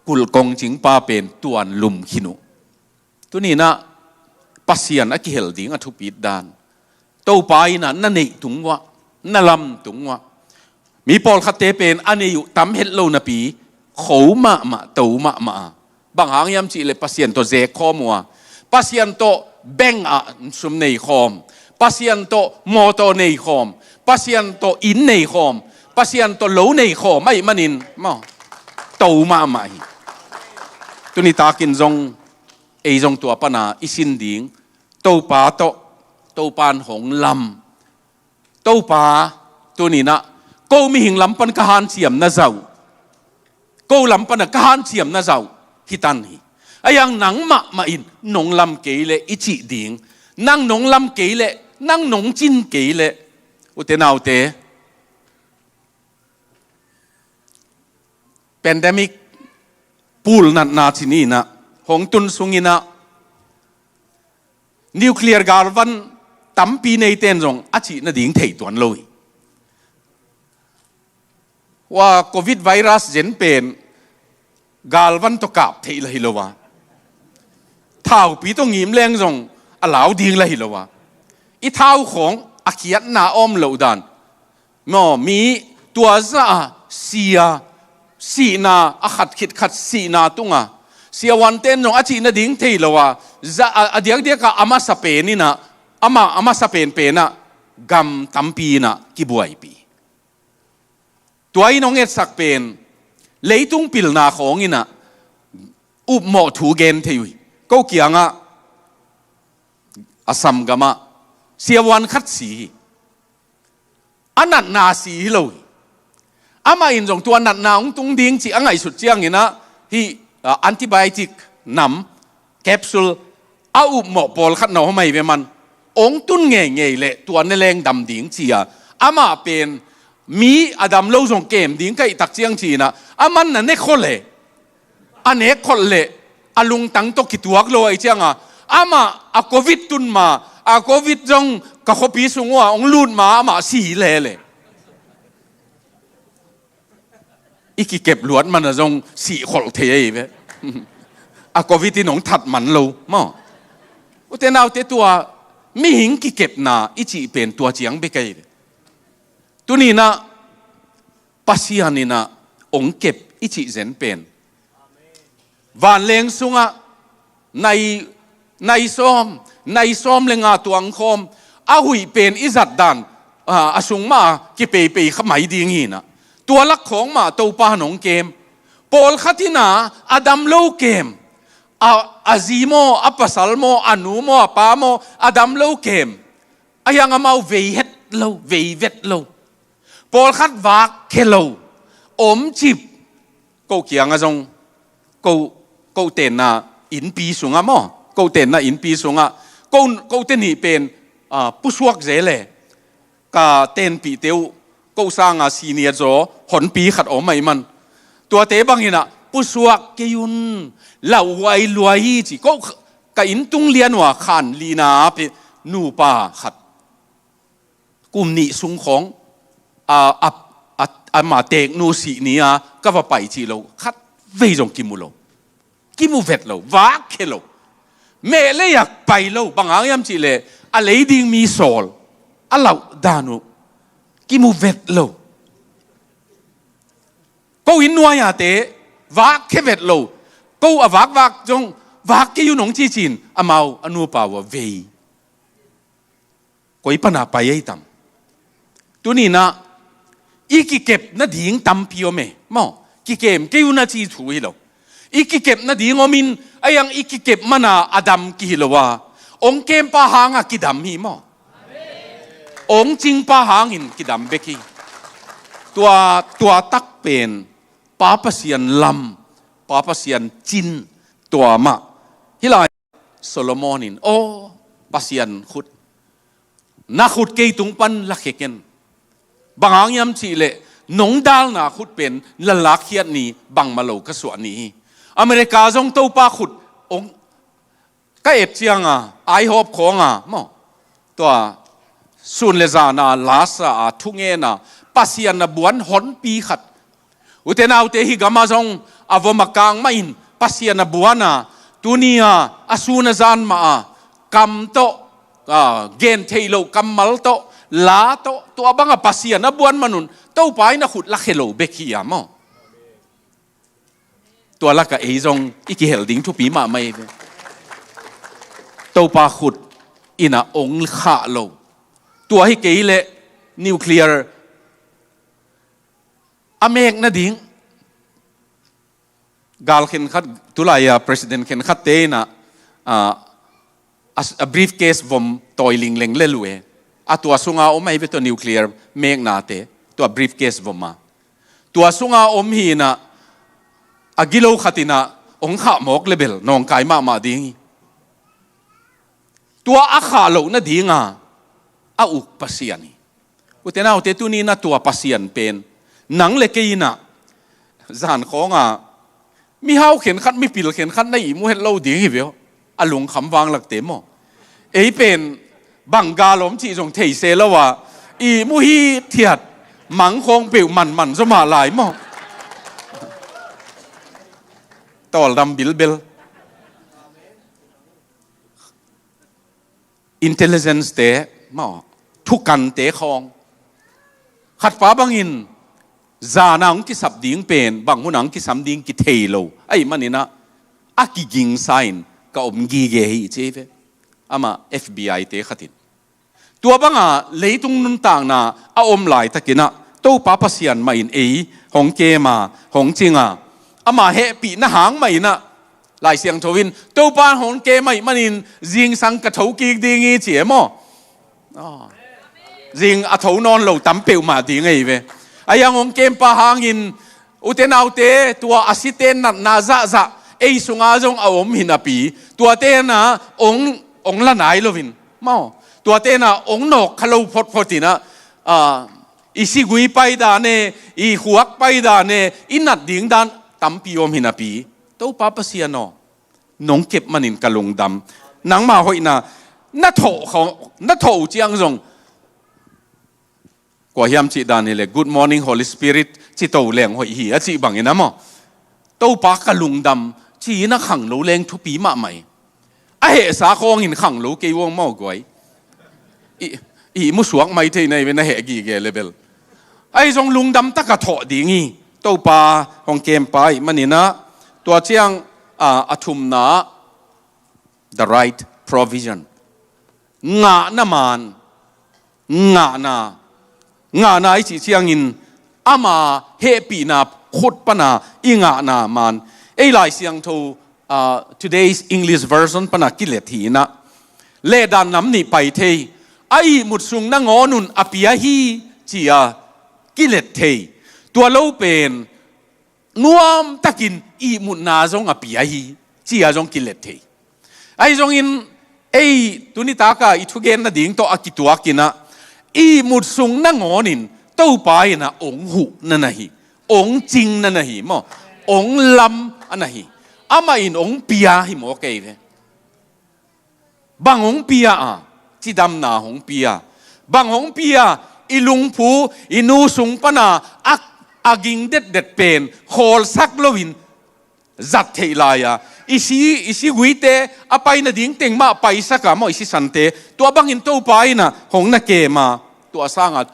kul kong ching pa pen tuan lum khinu tunina pasian a ki hel ding a thupit dan ตัวไปนั่นนี่ถุงวะนั่นลำถุงวะมีปอลขัดเตเป็นอันนี้อยู่ทำเห็ดโลนาปีเขามาตัวมาบางหางยำจีเลยพัศยันตัวเจคอมัวพัศยันตัวแบงสมในคอมพัศยันตัวมอตัวในคอมพัศยันตัวอินในคอมพัศยันตัวโลในคอมไม่มันอินมาตัวมาตัวนี้ตากินจงจงตัวปนาอิสินดิ่งตัวป่าตัวปานหงลำตัวป่าตัวนี้นะก็มีหิงลำปันกหานเสียมนะเจ้าก็ลำปันกหานเสียมนะเจ้าฮิตันฮีไอ้ยังหนังมาอินหนงลำเกยเลอิจิดิ่งนั่งหนงลำเกยเลนั่งหนงจินเกยเลอุเทนเอาเตpandemic pool na chini na hongtun sungina nuclear galvan tampi nei ten jong achi na ding thei tuan loi wa covid virus jen pen galvan to kap thei la hilowa thau pi to ngim leng jong alaw ding la hilowa I thau khong akiat na om lo dan mo mi tua za siaสีนาขัดขิดขัดสีนาตุงะเสียวันเต้นน้องอาชีน่ะดิ้งเทลว่าจะเดียกอามาสเปนนี่นะอามาสเปนเป็นนะกำตั้มปีนะกิบวยปีตัวไอ้น้องเอ็ดสักเป็นเลยตุงปิลนาของนี่นะอุบหมอถูเกนเทยุก็เกี่ยงอ่ะอาสัมกามะเสียวันขัดสีอันนั้นนาสีเลยอามาอินจงตัวนัดนางตุงดิ้งจีอังไงสุดเจียงนี่นะที่แอนติไบโอติกน้ำแคปซูลเอาอุบหมอปอลขัดหนอไม่เวมันองตุนเง่ยเละตัวนั่นแรงดำดิ้งจีอามาเป็นมีอดัมเล่าจงเกมดิ้งก็ตักเจียงจีนะอามันนั่นเนคคนเละอันเนคคนเละอาลุงตั้งตกิตัวกลัวไอเจียงอามาอาโควิดตุนมาอาโควิดจงกับขบีสุงว่าองลุนมาอามาสีเละอีกเก็บล้วนมันจะงสีขลเทียไปอากวิธีน้องถัดมันเรามั่งอุตนาอุตตัวไม่หิงกี่เก็บนาอีจีเป็นตัวเจียงไปไกลตัวนี้นะปัสยานี่นะองเก็บอีจีเซนเป็นวันเลงสุงะในซ้อมเลงาตัวอังคมอาหุยเป็นอิจัดดันอาสุงมากี่ไปขมายดีงี้นะตัวลักของมาตัวป้าหนองเกมปอลขัดินาอดัมโลเกมอาซีโมอัปสัลโมอานูโมปาโมอดัมโลเกมอายังอามาเวเฮ็ดโลเวเวตโลปอลขัดวากเคโลอมจิบกูเกียงอาจงกูเต้นน่ะอินปีสุงอ่ะโมกูเต้นน่ะอินปีสุงอ่ะกูเต้นนี่เป็นผู้สวกเจเล่กาเต้นปีเตียวกูสร้างซีเนียร์โจหอนปีขัดออกมามันตัวเตะบางทีน่ะผู้สวกเกยุนเหล่าไวรวยจีก็กอินตุงเลียนว่าขันลีนาไปนูป่าขัดกลุ่มนี้สุงของมาเตกนูสีนี้ก็ว่าไปจีเราขัดเวจงกิมุโลกิมุเวตโลวากเคโลเมเลยอยากไปโลบางอย่างยามจีเลยอะไรดิ้งมีโซลอะไรดานุกิมูเวตโลก็อินนัวยาเตวากเคเวตโลก็วากจงวากกิยุนงจีจินอามาอนุปาวเวก็อีปนาไปยัยตัมตัวนี้นะอีกิเก็บนาดิ่งตัมพิโอเมมอกิเก็บกิยุนาจีถูฮิโลอีกิเก็บนาดิ่งอมินไอยังอีกิเก็บมานาอดัมกิฮิโลวาองเกมปะหางกิดัมฮีมอองจิงปะหางอินกิดัมเบกีตัวตักเป็นป้าปะเสียนลำป้าปะเสียนจินตัวมาฮิลายโซโลมอนินโอปะเสียนขุดนักขุดเกยตุงปันลักเกนบางอย่างยามชีเละนงดาลนาขุดเป็นละลักเขียนนี้บังมาโลกสวนี้อเมริกาจงเต้าป้าขุดองก็เอ็ดเจียงไอฮอบของมอตัวสุนเลจานาลาสาทุงเงนะปัสยานาบวนหอนปีขัดอุเทนาอุเทหิกามาจงอาวมากางไม่อินปัสยานาบวนาตุนีอาอสูนจานมากัมโต เกณฑ์เทโลกัมมัลโตลาโตตัวบังปัสยานะบวนมนุนเต้าไปนะขุดลักเฮโลเบคียามอตัวลักกะเอซงอีกเฮลดิ้งทุปีมาไม่เต้าปาขุดอินะองค์ข้าโลตัวให้เกยเลนิวเคลียร์อเมริกนะดิ้งกาลเข็นขัดตุลายาประธานเข็นขัดเตนะa briefcase vom toiling leng lelue atua sunga om ai veto nuclear mek na te to briefcase vom ma tua sunga om hi na agilo khatina ong kha mok level nong kai ma ding tua akha lo na dinga a uk pasiani utena ute tu ni na tua pasian pen nang le ke ina zan khonga mi hau khen khat mi pil khen khat nei mu het lo ding hi veo alung kham wang lak te mo ei pen banga lom chi jong thei se lo wa i mu hi thiat mang khong peu man zo ma lai mo tol dam bil bel intelligence te mo thu kan te khong khat pa bangin zanang ki sap ding pen bang hunang ki sam ding ki thei lo ai manina aki ging sign ka om gi ge hi cheve ama FBI te khatin tua banga leitung nun tang na a om lai takina to pa pasian mai in ei hong ke ma hong chinga ama he pi na hang mai na lai siang thowin to pa hong ke mai manin jing sang ka thau ki ding i che mo jing a thau non lo tam peu ma ding ei ve ayang hong kem pa hangin uten autte tua asiten na za ei sunga jong awom hinapi tua te na ong la nai lovin mau tua te na ong nok khalo photina isi gui pai da ne I huak pai da ne inat ding dan tampi om hinapi to papa siano nong kep manin kalung dam nang ma hoina na tho chiang jong kwa hiam chi dan le good morning holy spirit chi to leng hoi hi a chi bangina mo to pa kalung dam chi na khang lo leng thu pi ma mai a he sa khong in khang lo ke wong mau goi I mu suak mai thei nei na he gi ge level ai jong lung dam ta ka tho dingi to pa hong kem pai manina to chiang athum na the right provision nga na man nga na I chi chiang in ama he pi na khut pa na inga na man ei lai siang tho today's English version pana kilet hi na le dan nam ni pai thei ai mut sung na ngonun apia hi chia kilet thei tua lo pen nuam takin I mut na jong apia hi chia jong kilet thei ai jong in ei tunita ka I thugen na ding to akitua kina I mut sung na ngonin to pai na ong hu na nahi ong jing na nahi mo ong lam anahi ama in ong pia hi mo ke ve bang ong pia chi dam na hong pia bang ong pia ilung phu inu sung pana aging det pen khol sak lovin zat theilaya isi guite apai na ding teng ma paisa ka mo isi sante to bang in to pai na hong na ke ma to asanga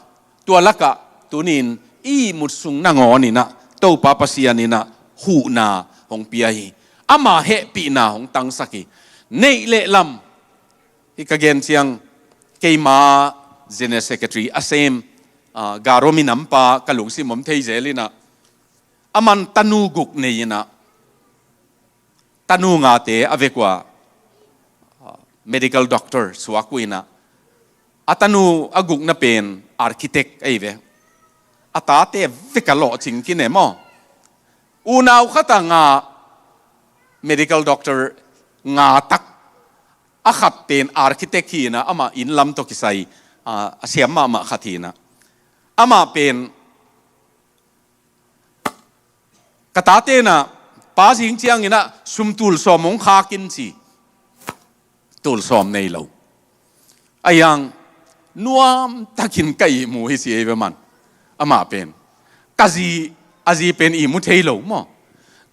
to laka tunin I mut sung na ngoni na to pa pasiani na hu na hong pia hi ama he pi na hong tang saki nei le lam ikagen chiang keima general secretary asem garomi nampa kalung si mom thei zelina aman tanu guk neina tanu nga te avekwa medical doctor suakuina atanu aguk na pen architect aive atate vekalo chingkine mo unaw khata nga medical doctor nga tak akhat pen architect hi na ama in lam to kisai asiam ma khathina ama pen katate na pa jing chiang ina sumtul somong kha kin chi tul som nei lo ayang nuam takin kai mu hi si eve man ama pen kazi pen I mu thei lo mo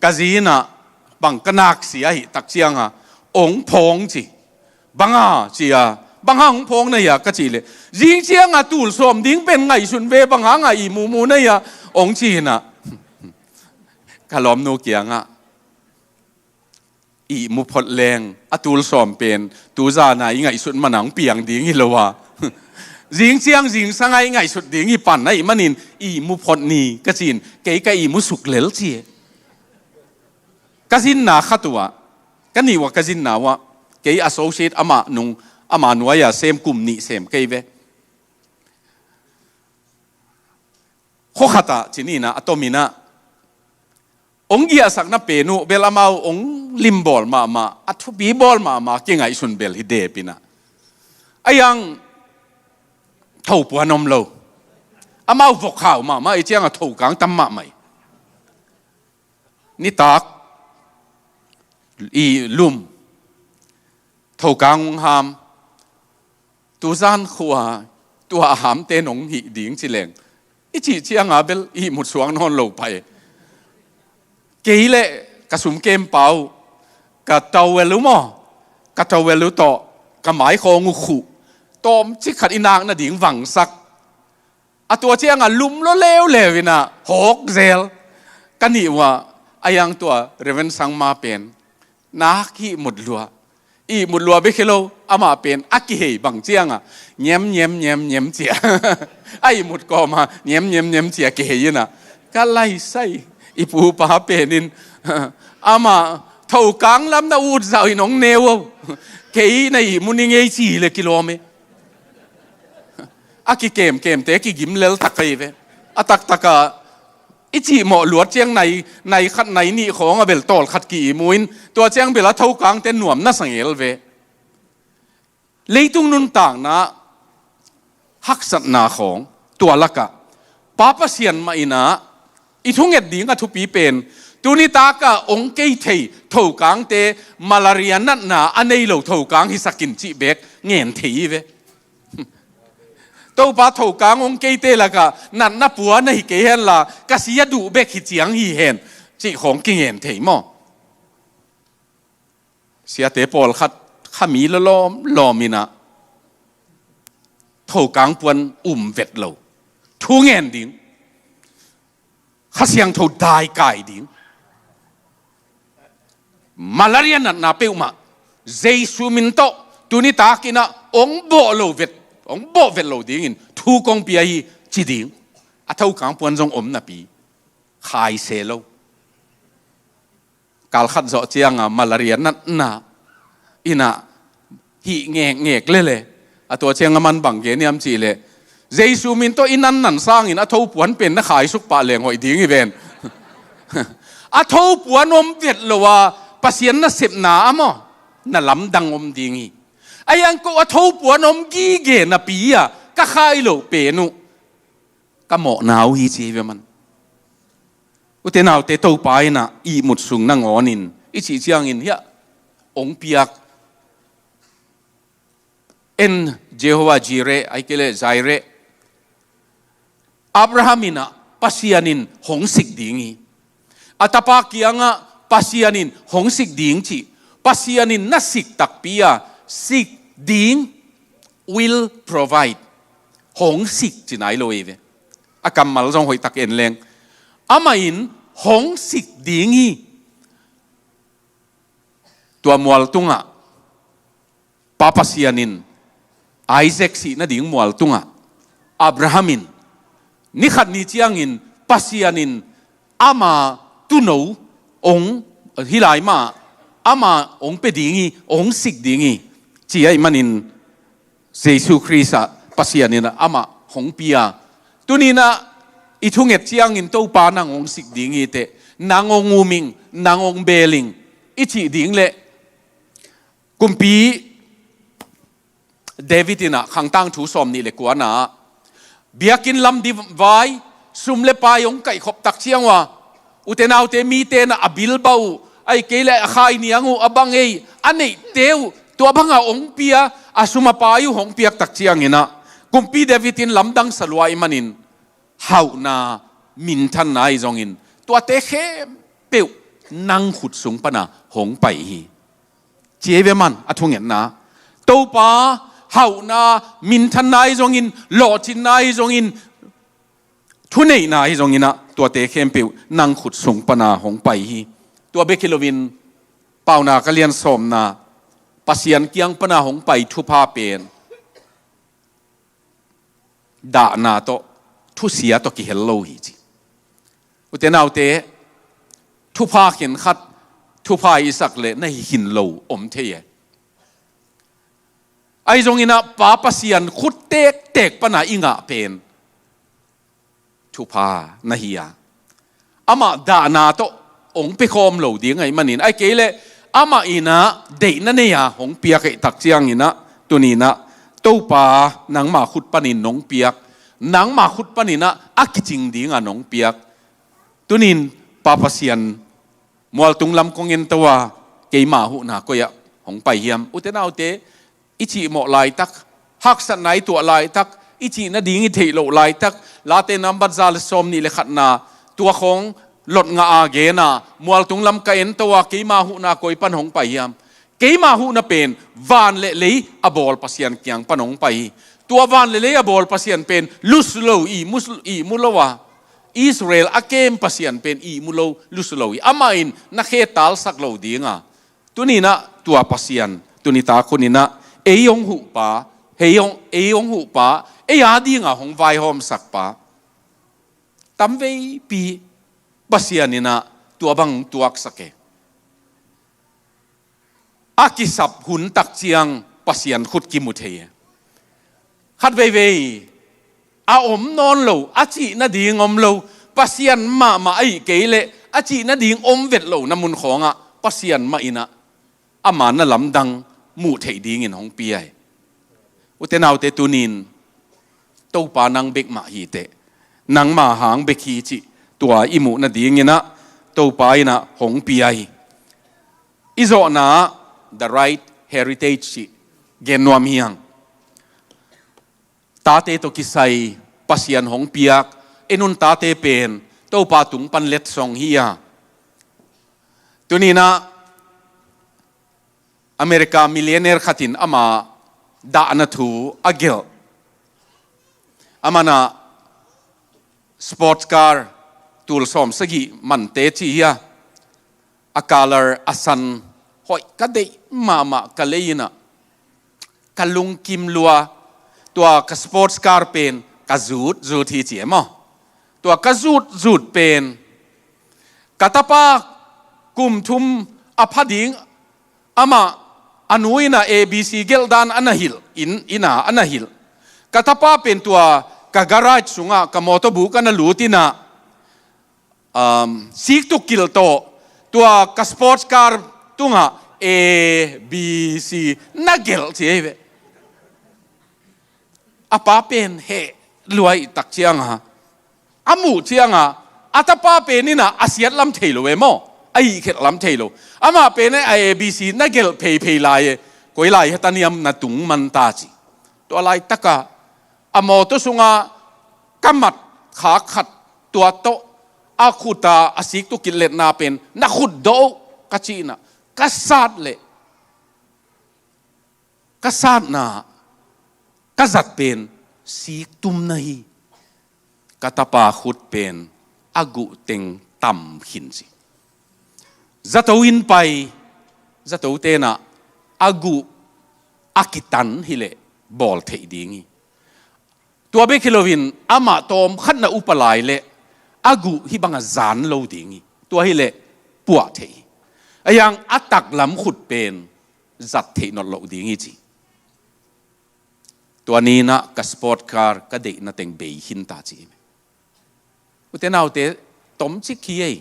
kazi na bang kanak si ai tak chiang ong phong chi banga chia บางหางพงเนี่ยก็จีเลยยิงเชียงอ่ะตูลสมดิ้งเป็นไงสุนเวบางหางอ่ะอีมูเนี่ยองจีน่ะกะล้อมโนเกียงอ่ะอีมุพดแรงอตูลสมเป็นตูจานาไงสุดมันหนังเปียงดิ้งอีละวะยิงเชียงยิงสังไงสุดดิ้งอีปั่นไอ้มันนินอีมุพดนี่ก็จีนเก๋ๆอีมุสุกเลลจีก็จินนาขัตัวกันนี่ว่าก็จินนาวะเก๋อโซเชตอามานุงอามาหน่วยอะเซมกลุ่มนี่เซมเก๋เวข้อขัดอ่ะที่นี่นะอัตโมินะองเกียสักนับเปนุเบลามาองลิมบอลมาอัทุบีบอลมาเก่งไงสุนเบลฮิเดปินะไอยังเท่าปัวนมโลอามาฟกข่าวมาไอเจ้าเท่ากลางตั้มมาใหม่นี่ตากอีลุมเท่ากลางหามตัวจานขัวตัวอาหารเตนงหิดิ่งสิเลงอีจีเชียงอาเบลอีหมดสวงนอนโลไปเกยเละกระสุมเกมเป่ากระเตาเวลุมอกระเตาเวลุต่อกระหมายคองูขู่ตอมชิขัดอินางน่ะดิ่งหวังสักอะตัวเชียงอ่ะลุมแล้วเลวนะหกเซลกันนี่ว่าอายังตัวเรเวนสังมาเป็นนักขี้หมดลัวอีหมดลัวไปคิโลอามาเป็นอักกี้เหบังเจียงอ่ะเยี่ยมเจียไอ้หมดก็มาเยี่ยมเจียเกยนะก็ไล่ใส่อีปูปาเป็นนินอามาเท่ากลางลำน่ะอูดสาวน้องเนวเกยในมุนิเงยสี่เลยกิโลเมตรอากิเกมเตะกิกิมเลลตักไปเวอาตักอิจิหมอหลวดเจียงในขัดในนี่ของเบลตอลขัดกี่มุนตัวเจียงเบลเท่ากลางเต้นหน่วมน่าสังเกตเวเลยตุงนุนต่างนะฮักสัตนาของตัวละกะป้าปเสียนมาอินะอีทุ่งเอ็ดดิ้งกับทุปีเป็นตัวนี้ตากะองเกยเทเท่ากลางเตมาลาเรียนัดนาอันนี้เราเท่ากลางฮิสกินจิเบกเงียนทีเวตัวป้าเท่ากลางองเกยเตละกะนัดนับปัวในเกยเห็นละกะเสียดูเบกหิจียงฮีเห็นจิของเงียนทีมั้งเสียเตปอลขัดขามีละล้อมินะเท่ากลางปวนเวทเราทุ่งเงินดิ้งข้าเสียงเท่าได้ไก่ดิ้งมาลาเรียนัดนาเปิวมาเจสุมินโตตุนิตากินะองบ่โลเวทเราดิ้งทุกองปียจีดิ้งอัฐเอากลางปวนจงนาปีขายเซโลกาลขัดเจาะเจียงมาลาเรียนัดนาอินะหิเงกเลยตัวเชียงมันบังเกนี่ยมจีเลยเจสุมินโตอินันนันสร้างอินะทปวนเป็นนักขายสุกปะเลงหอยดิ้งอีเวนทปวนเวทละว่าภาษีน่ะเสพหนามั้งน่ะลำดังดิ้งอีไอ้ยังก็ทปวนกีเกน่ะปีอ่ะก็ขายโลเปนุก็หมอหนาวฮีจีเวมันอุเทนเอาเตโตไปนะอีหมดสุงนั่งอนินอีจีเจียงอินเฮียองเปียกเอ็นเจโฮวาจีเรไอเกเลไซเรอับราฮัมินะปัสยานินหงสิกดิ้งอัตปากียงะปัสยานินหงสิกดิ้งจีปัสยานินนัสิกตักปียสิกดิ้ง will provide หงสิกจีไหนโลเอเวอากรรมมาลจงหอยตักเอ็นแรงอามาอินหงสิกดิ้งตัวมัวลตุงะปาปัสยานินไอแซคสีน่ะดิ้งมัวลตุงะอับราฮัมินนี่ขัดนี่เจียงอินปัสยานินอามาตุโนองฮิไลมาอามาองเปดิ้งองสิกดิ้งจีไอมันอินเยซูคริสต์ปัสยานินอามาหงปียตุนีนะอีทุ่งเอ็ดเจียงอินโตปานังองสิกดิ้งเตนางองงูมิงนางองเบลิงอีจีดิ้งเละกุมปีเดวิดนะขังตั้งถูสอมนี่เลยกว่านะเบียกินลำดีไว้ซุ่มเล็บปายงไก่ขบตักเชียงว่าอุเทนเอาเตมีเตนะอบิลเบาไอ้เกลเลขายเนียงูอบังเออันนี้เตียวตัวบังอาองเปียอาสุมาปายุหงเปียกตักเชียงนะกุมปีเดวิดินลำดังสลวยมันินเฮานามินทันนายจงอินตัวเตะเข้มเปียวนั่งขุดสูงปนะหงไปฮีเจเวมันอทุงเห็นนะตัวป้า hậu na min than nai zong in lo chin nai zong in thu nei nai zong ina tua te khem pe nang khut sung pana hong pai hi tua bekilovin pauna kalian som na pasian kiang pana hong pai thu pa pen da na to thu sia to ki hello hi chi uten autte thu pa khin khat thu pa isak le na hin lo om the ye ai zong ina pa pasian khut tek tek pana inga pen thu pa na hiya ama da na to ong pe khom lo ding ai manin ai ke le ama ina de na ne ya hong pia kai tak chiang ina tunina to pa nang ma khut panin nong piak nang ma khut panina akiching dinga nong piak tunin papasian mual tunglam kongen tawa keima hu na koya hong pai hiam utena ute ichi mo lai tak hak san nai tu lai tak ichi na ding i thei lo lai tak late number zal som ni le khatna tua khong lot nga a ge na mual tunglam ka en tawa keima hu na koi pan hong pai hiam keima hu na pen van le le abol pasian kyang panong pai tua van le le abol pasian pen luslo i mulowa Israel akem pasian pen i mulo luslo i amain na khetal saklo dinga tunina tua pasian tunita kunina eyong hu pa eyong hu pa adi nga hong vai hom sakpa tamvei pi pasianina tua bang tuak sake akisap hun tak chiang pasian khut ki muthei khát về về ôm non lâu chị na đi ôm lâu pasian mà ai kể lệ chị na đi ôm vẹt lâu na mun khong pasian mà ina ama na lam dang mu thei đi ngin hong pi ai ute nào te tunin tàu pa nang bek ma hi te nang ma hang bek hi chi tua imu na đi ngina tàu pa ina hong pi ai izo na the right heritage chi genwam hiang tate to kisai pasian hong piak enun tate pen to pa tung pan let song hiya tunina America millionaire khatin ama da na thu agel amana sports car tul som sagi man te chi hiya akalar asan hoi kadei mama kaleina kalung kim luaตัวกับสปอร์ตคาร์เป็นกับจูดที่เจียมตัวกับจูดเป็นกับตาปากุมทุมอภัดิงอามาอนุยนะ ABC เกลดานอันนั้นฮิลอินาอันนั้นฮิลกับตาปาเป็นตัวกับการาจสุงะกับมอเตอร์บุกันนั่นลูตินะซิกตุกิลโตตัวกับสปอร์ตคาร์ตุงะ ABC นักเกลเจียอาป้าเป็นเฮรวยตักเชียงฮะอามูเชียงฮะอาตาป้าเป็นนี่นะอาเซียนลำเทโลเวมอไอ้เขตลำเทโลอามาเป็นไอ้ ABC นักเกลเพย์ลายก้อยลายตันยำนัตุงมันตาจิตัวลายตะกะอามอตุสุงะกำมัดขาขัดตัวโตอาขุตาอาศิกตุกิเลตนาเป็นนักขุดโดกัจีนะกัสซาดเละกัสซาดนะกัจัดเป็นสีตุมนาฮีกัตปาขุดเป็นอากุเต็งต่ำหินสิจะตัวอินไปจะตัวเตนะอากุอากิตันฮิเลบอลเทดิ้งตัวเบคิโลวินอามาตอมขันนาอุปลายเลอากุฮิบังจานโลดิ้งตัวฮิเลปัวเทยังอัตักลำขุดเป็นจัดเทนอลโลดิ้งจีตัวนี้นะกับสปอร์ตคาร์ก็เด็กน่าแต่งเบยหินตาจีอุตส่าห์เตะต้มชิคกี้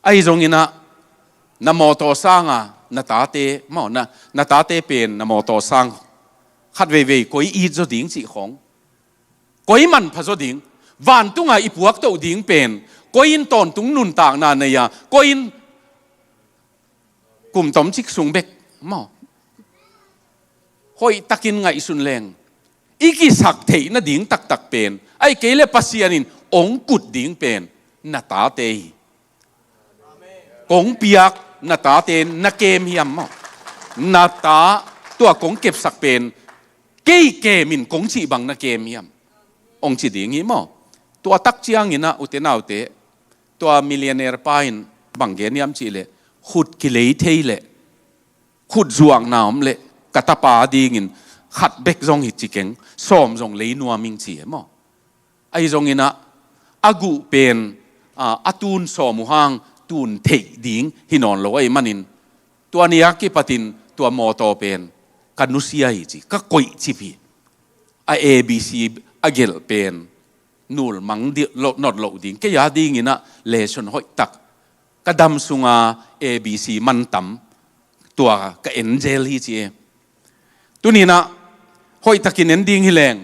ไอ้ตรงนี้นะนโมโตสังอ่ะนาตาเตะมั่งนะนาตาเตะเป็นนโมโตสังขัดเว่ยๆก็อีจดิ่งสิของก็อีมันพัสดิ่งวันตุงอ่ะอีพวกโตดิ่งเป็นก็อินตอนตุงนุนต่างนาเนี่ยก็อินกลุ่มต้มชิคสุงเบกมั่งหอยตักินไงสุนแรงอีกิสักเทน่ะดิ่งตักเป็นไอ้เกลเลปัสยานินองกุดดิ่งเป็นนาตาเตยกงเปียกนาตาเตนนาเกมเฮียมนาตา ตัวกงเก็บสักเป็นเก้เกมินกงจีบังนะเกมยำองจีดีงี้มั้งตัวตักเจียงอินะอุตนาอุเตตัวมิลเลนเนอร์ปายน์บังเกนยำจีเลขุดกิเลสเทเลขุดจวงน้ำเลกตาปาดีงินขัดเบกจงหิจิเก่งซ้อมจงเลยนัวมิงจีมั้งไอจงอินะอากูเป็นอาตูนซ้อมุฮังตูนเทดิ้งหินอนโลไอมันินตัวนี้กิปตินตัวมอโตเป็นกันนุสียหิจิก็ก่อยจิพีเอบีซีอาเกลเป็นนูลมังดิโลนอดโลดิ้งแค่ยาดิ้งอินะเลชันหอยตักกระดำสุงาเอบีซีมันตั้มตัวก็เอ็นเจลฮิจิตัวนี้นะหอยตักินเอ็นดิ้งฮิแรง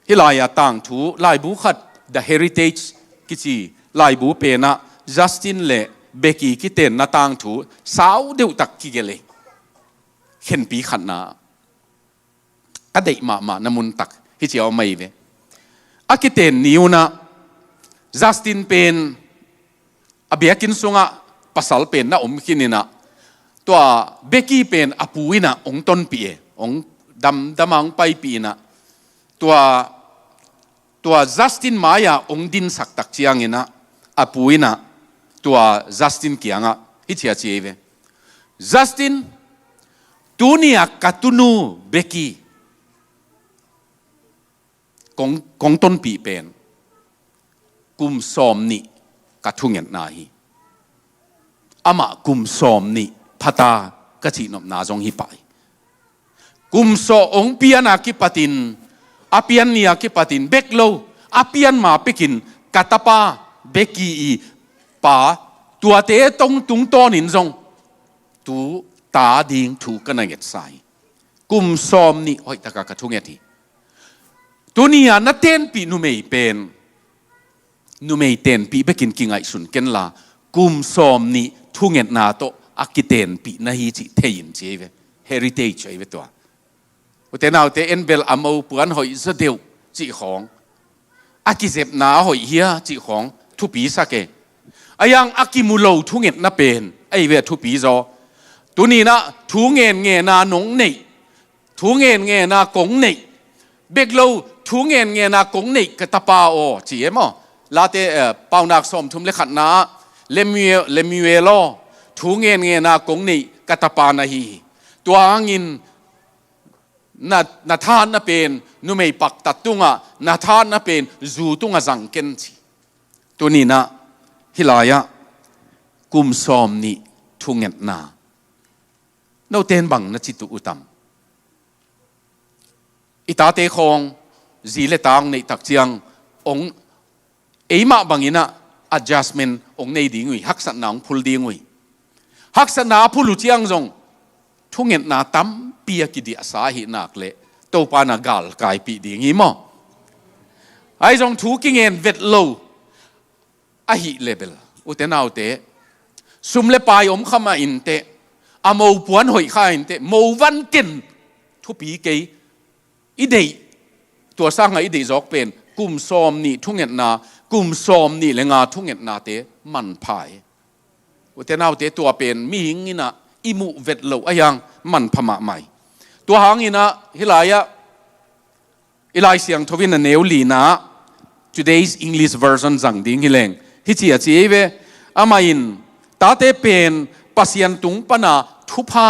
ฮิลายาต่างทูลายบุขัด the heritage กิจิลายบุเป็นนะจัสตินเล่เบกกี้กิเตนนาต่างทูสาวเดียวตักกิเกเลเข็นปีขัดนะก็ได้มาน้ำมุนตักฮิจิเอาไม่เวอากิเตนนิวนะจัสตินเป็นอาเบียกินสุงะปัสสาวะเป็นนะกินนะตัวเบกกี้เป็นอปุยนะต้นปีดำมังไปปีนะตัวจัสตินมายาดินสักตักเชียงนะอปุยนะตัวจัสตินเกียงอ่ะฮิตยาเจเวจัสตินตัวนี้กัตุนูเบกกี้ของต้นปีเป็นกุมสอมนี่กัทุงเงินนาฮีอามากุมสอมนี่พัตากะจีนบนาจงฮิไปกุมสอเปียนาคิปตินอาเปียนนี่อาคิปตินเบกโลอาเปียนมาเปกินกัตปาเบกกี้ป่าตัวเตะตรงตุงต้นินจงตูตาดิ่งถูกกันในเกศไซกุมสอมนี่หอยตะกะทุงเงินทีตัวนี้นัดเต้นปีนุเมย์เป็นนุเมย์เต้นปีเบกินกิงไอสุนเกันละกุมสอมนี่ทุงเงินนาโตอากิเต้นปีนาฮีจิเทียนเจเวเฮริเทจเจเวตัวแต่นาเตเอ็นเบลอามูปวนหอยสเดียวจีของอากิเจ็บนาหอยเฮียจีของทุปีสักเกอายังอากิมูโลทุงเงินนาเป็นไอเวทุปีจอตัวนี้นะทุงเงินนาหนงเนยทุงเงินนากงเนยเบกโลทุงเงินนากงเนยกตาปาโอจีเอมอลาเตเปานักสมทุมเลขัดนาเลมิเวโลทุงเงินนากงเนยกตาปานาฮีตัวงินนาทานน่ะเป็นนุเมย์ปักตัดตุงะนาทานน่ะเป็นจูตุงะจังเกนซีตัวนี้นะฮิลายะกุมซอมนี่ทุงเงินนาโนเตนบังนะจิตุอุตัมอิตาเตคองจีเลตังในตักเจียงเอมาบังอินะ adjustment ในดิ่งวิฮักษณะพุลดิ่งวิฮักษณะพุลเจียงจงทุงเงินนาตั้มปียกิดิอาสาหินักเละตัวปานากาลกายปีดิ่งงี้มั้งไอ้จงทุกิเงินเวทโลอะหิเลเบลอุเตนาอุเตสุมเลปายขมาอินเตอโมปวนหอยข้าอินเตโมวันเกินทุปีเกยอีเดย์ตัวสร้างไอ้เดย์จอกเป็นกุมซอมนี่ทุงเงินนากุมซอมนี่เลงาทุงเงินนาเตมันพายอุเตนาอุเตตัวเป็นมีหิงนี่นะอิมุเวทโลอะยังมันพม่าใหม่ตัวหางนี่นะฮิลายะเสียงทวินเนวลีนะ today's English version จังดิ้งฮิเลงฮิจิอาจีเวอามาอินตาเตเป็นปัสยันตุงปนาทุพา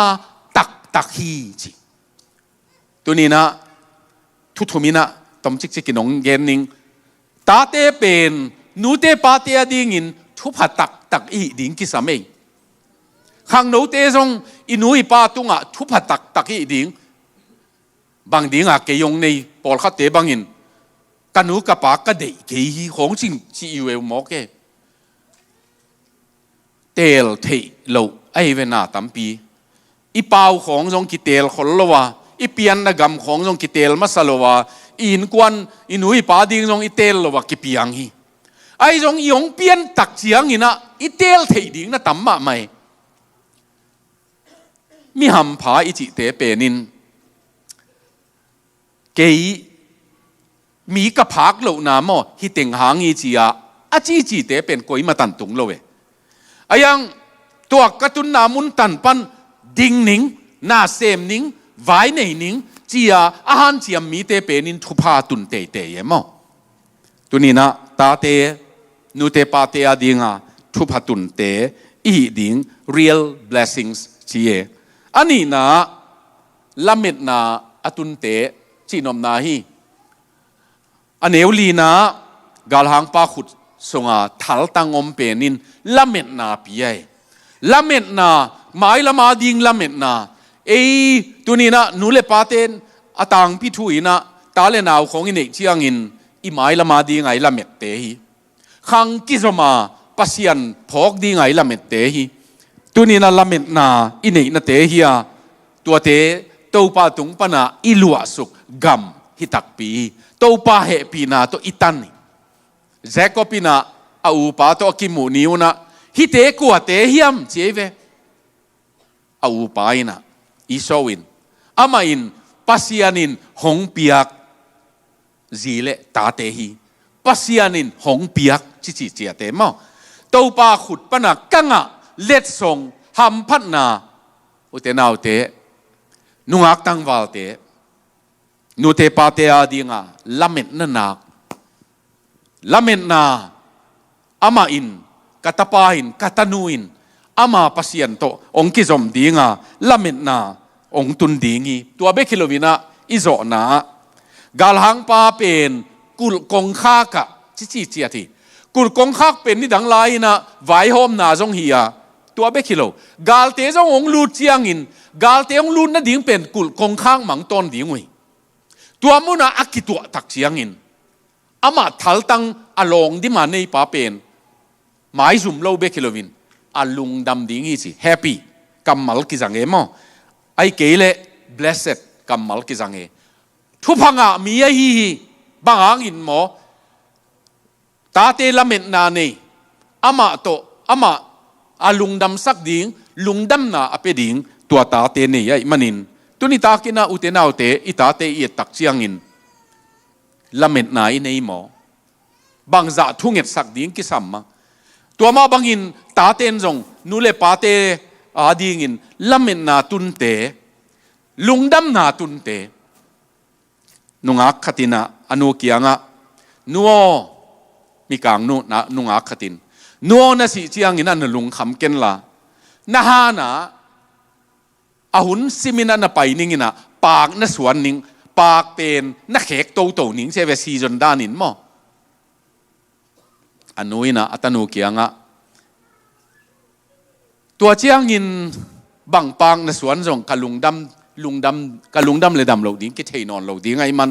ตักฮีจิตัวนี้นะทุมินะตอมจิกกินงเกนนิงตาเตเป็นนูเตปาเตียดิ้งินทุพาตักอีดิ้งกิสามีข้างโนเตจงอินุยปาตุงะทุพาตักอีดิ้งบางดิ้งเกยงในปอลขัดเตบางอินกันนูกับปากกระเดยเกยของจริงจีอยู่เอวหมอเกเตลเทโลไอเวนาตัมปีอีเปาของจงกิเตลขลวะอีเปียนนกำของจงกิเตลมาสลวะอินกวนอินุยปาดิ้งจงอีเตลลวะกิเปียงฮีไอจงยงเปียนตักเสียงอินะอีเตลเทดิ้งนะตัมมาไม่มีหำผาอิจิเตเปนินเกยมีกระพักเหล่าน้ำฮิติงหางอีจีอาจีเตเป็นกอยมาตันตุงโลเวอายังตัวกระตุนนามุนตันปันดิ่งหนิงนาเซมหนิง ไว้ในนิ่งจียอาหารเจียมมีเตเป็นนินทุพาตุนเตเตยมั้งตัวนี้นะตาเตนูเตปาเตอดิงาทุพาตุนเตอีดิง real blessings จีเออันนี้นะละเม็ดนะอตุนเตจีนอมนาฮีอันเอวลีนะกาลหังปาขุดสงาทัลตังอมเป็นนินละเม็ดนาปีเอละเม็ดนาหมายละมาดิงละเม็ดนาตัวนี้นะนูเลปาเตนอตังพิทุยนะตาเลนาวของอินเอกเชียงอินอีหมายละมาดีไงละเม็ดเตฮีขังกิจมาปัสยันพอกดีไงละเม็ดเตฮีตัวนี้นะละเม็ดนาอินเอกนะเตฮีอะตัวเตตัวปาตุงปนาอิลัวสุกกัมฮิตักปีตัวปาเหปีนาตัวอิตันนี่แจกก็ปีนาอาอูปาตัวกิมูนิวนะฮิเตกัวเตฮีมเจเวอาอูปายนะอิโซวินอามาอินปัสยานินหงเปียกจีเลตาเตฮีปัสยานินหงเปียกจิจิเจียเตมอตัวปาขุดปนักกังะเล็ดส่งหำพัดนาอุเตนาวเตนุงักตังวาลเตนูเตปาเตอาดีงาละเม็ดนนักละเม็ดนาอามาอินกัตปาอินกัตนูอินอามาปัสยันโตองคิจอมดีงาละเม็ดนาองตุนดีงีตัวเบคิโลวินาอิโซนากาลหังปาเป็นกุลกงคากะจิจิเจียทีกุลกงคากเป็นนี่ดังไลนะไวโฮมนาจงเฮียตัวเบคิโลกาลเตจงองลูเจียงอินกาลเตองลูนนั่นดิ่งเป็นกุลกงคากมังต้นดิ่งวิตัวมุนาอักิตัวตักเจียงอินอามาทัลตังอลองดิมาในปาเป็นหมายซุ่มโลเบคิโลวินอลุงดำดิ่งอีสิแฮปปี้กัมมัลกิจังเอมอไอเกเล blessed กัมมัลกิจังเอทุพังะมีไอฮีบางอ่างอินหมอตาเตละเม็ดนาเนอามาโตอามาอาลุงดำสักดิ่งลุงดำนาอเปดิ่งตัวตาเตเนยมันินตัวนี้ตากินาอุเตนาอุเตอิตาเตอีตักเชียงอินละเม็ดนาอินเอหมอบางจะทุ่งเอ็ดสักดิ่งกิสัมมาตัวมาบางอินตาเตนจงนูเลปาเตอาดิ่งอินละเม็ดนาตุนเตลุงดำนาตุนเตนุงักขตินะอนุเกียงะนัวมีกลางนู่นนะนุงักขตินนัวน่ะสิเจียงอินันลุงคำเกนละนะฮานะอาหุนซิมินันไปนิงนะปากน่ะสวนนิงปากเป็นนักเขกโตโตนิงเซเวซีจนด้านินมั้งอนุยนะอัตนุเกียงะตัวเจียงอินบังปางน่ะสวนจงกะลุงดำกะลุงดำเลยดำเหล่าดิ้งกิเทนอนเหล่าดิ้งไงมัน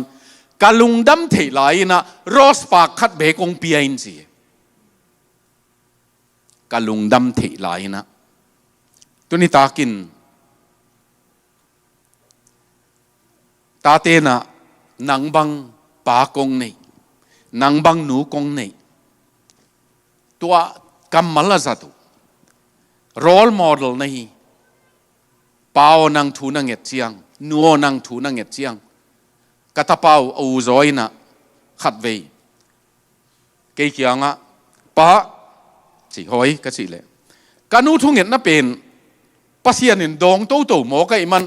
กะลุงดำเทลายนะโรสปากคัดเบกงเปียอินสิกะลุงดำเทลายนะตัวนี้ตากินตาเตนะนังบังปากงนี่นังบังหนูกงนี่ตัวกัมมัลซาตุโรลโมเดลนี่ปาวนังทูนังเงเจียงนัวนังทูนังเงเจียงกะตะปาวอูจอยนะขัดเวเกี่ยงอ่ะปะสิหอยก็สิเลยกานูทุงเงน่ะเป็นปัสยานินดองโตโตหมอไก่มัน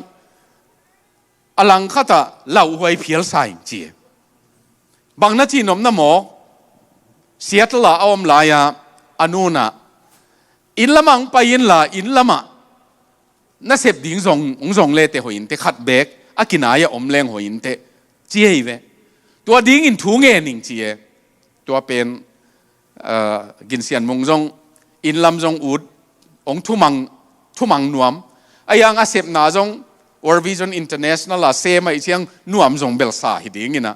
อลังข้าตาเหล่าหวยเพียลใส่เจียบางนาทีนมน้ำหมอเสียตละเอาอมลายอนุนะอินละมังไปอินละอินละมะน่าเสพดิ่งส่งเลเตหอยอินเตขัดเบกอากินายอมแรงหอยอินเตเจียเวตัวดิ่งอินทูเงนิงเจียตัวเป็นกินเสียนมงจงอินลำจงอุดองทุมังนวมไอยังอาเสพนาจงWorld Vision International ละเซมาอีเชียงนวมจงเบลซาฮิดิ่งนะ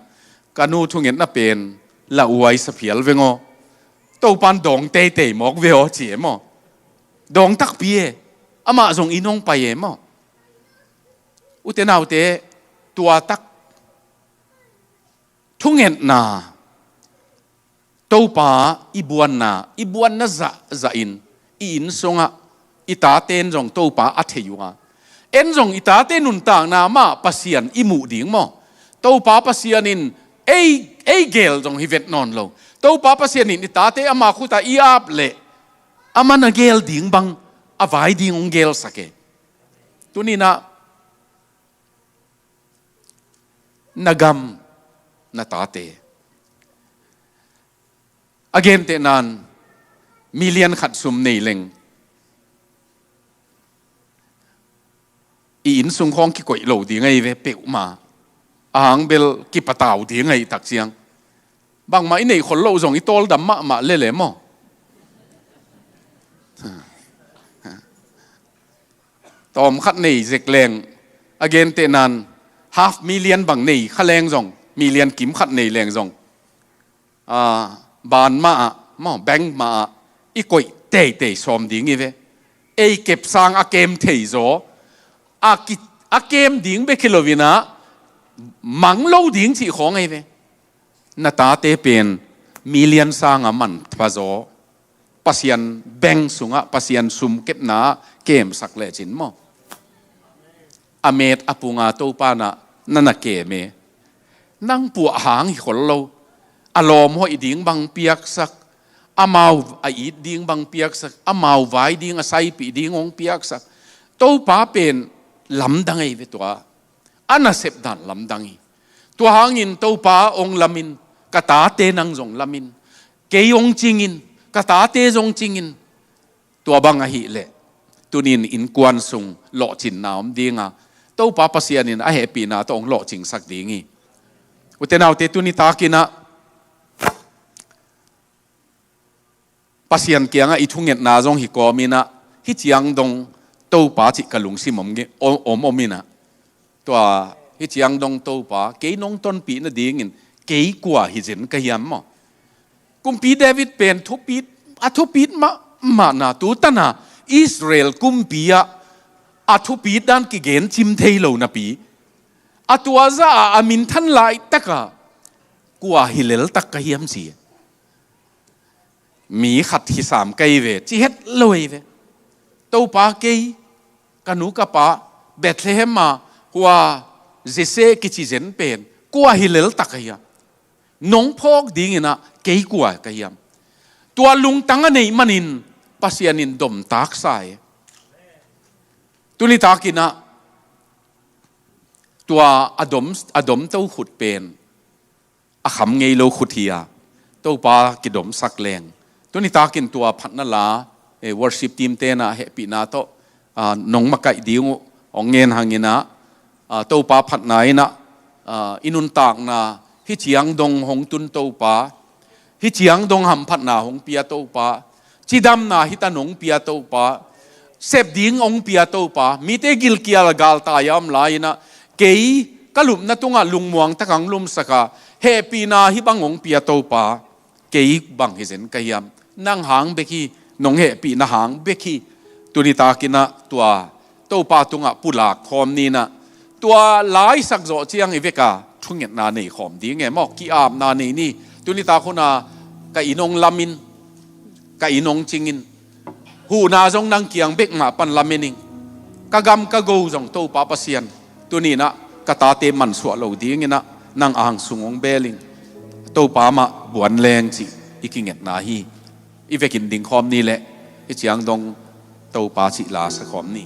กานูทุงเงินน่ะเป็นละอวยสเปียลเวงอตัวปันดองเตะหมอกเวอเจียมอดองตักเปียอามาจงอินงไปเอมออุเตนาวเตตัวตักทุงเงินนาตัวป่าอีบวนน่ะจะอินทรงอ่ะอิตาเตนจงตัวป่าอัฐอยู่อ่ะเอ็นจงอิตาเตนุนต่างนามาปัสยันอิมูดิ่งมอตัวป่าปัสยันินเอเกลจงฮิเวตนอนโลตัวป่าปัสยันินอิตาเตอามาคุตาอีอาบเละอามันเกลดิ่งบังอวัยดิ่งองเกลสักเกตัวนี้นะ nagam natate again te nan million khat sum nei leng in sung khong ki koi lo di ngai ve pe ma ang bel ki pataw di ngai tak chiang bang mai nei khol lo zong i tol dam ma le le mo tom khat nei zek leng again te nan half million bang nei khaleng zong million kim khat nei leng zong ban ma mo bank ma i koi te som ding i ve ei kep sang a kem thei zo a kem ding be kilovina mang lo ding chi khong ai ve na ta te pen million sang a man thwa zo pasian bank sunga pasian sum kep na kem sak le chin mo amet apunga to pa na nana ke me nang pu hang hi khol lo alom ho iding bang piak sak amau a i ding bang piak sak amau vai ding a sai pi ding ong piak sak to pa pen lam dangai ve to ana sep dan lam dangi to hangin to pa ong lamin kata te nang jong lamin ke ong chingin kata te jong chingin to bang a hi le tunin in kwan sung lo chin naom dinga to pa pasianin a happy na to ong lo ching sak dingi utenaw te tuni takina pasian kianga ithunget na jong hi ko mina hi chiang dong to pa chi kalung simom ge omina to hi chiang dong to pa ke nong ton pi na dingin ke kwa hi jen ka yam mo kumpi david pen thupit ma na tu tana israel kumpia athupi dan ki gen chim thei lo na pi atua za amin than lai taka kwa hilel tak ka hiam si mi khat hi sam kai ve chi het loi ve to pa ke kanu ka pa bethlehem ma kwa jese ki chi jen pen kwa hilel tak ka ya nong phok ding ina ke kwa ka hiam tua lung tanga nei manin pasianin dom tak sai tuni takina tua adom to khut pen a kham ngei lo khuthia to pa ki dom sak leng tuni takin tua phatna la worship team te na happy na to nong makai dingu ongen hangina to pa phatna ina inun tak na hi chiang dong hong tun to pa hi chiang dong ham phatna hong pia to pa chidam na hitanong pia to pa sep ding ong pia to pa mi te gil kial gal ta yam laina kei kalum na tunga lungmuang takang lum saka happy na hi bangong pia to pa kei bang hizen kayam nang hang beki nong happy na hang beki tunita kina tua to pa tunga pulak khom ni na tua lai sak zo chiang iveka thunget na nei khom ding nge mok ki am na nei ni tunita khona ka inong lamin ka inong chingin hu na jong nang kiang bek ma pan lamening kagam ka go jong to pa pasian tunina kata te man so lo ding ina nang ang sungong beling to pa ma buan leng chi ikinget na hi ivekin ding khom ni le i chiang dong to pa chi la sa khom ni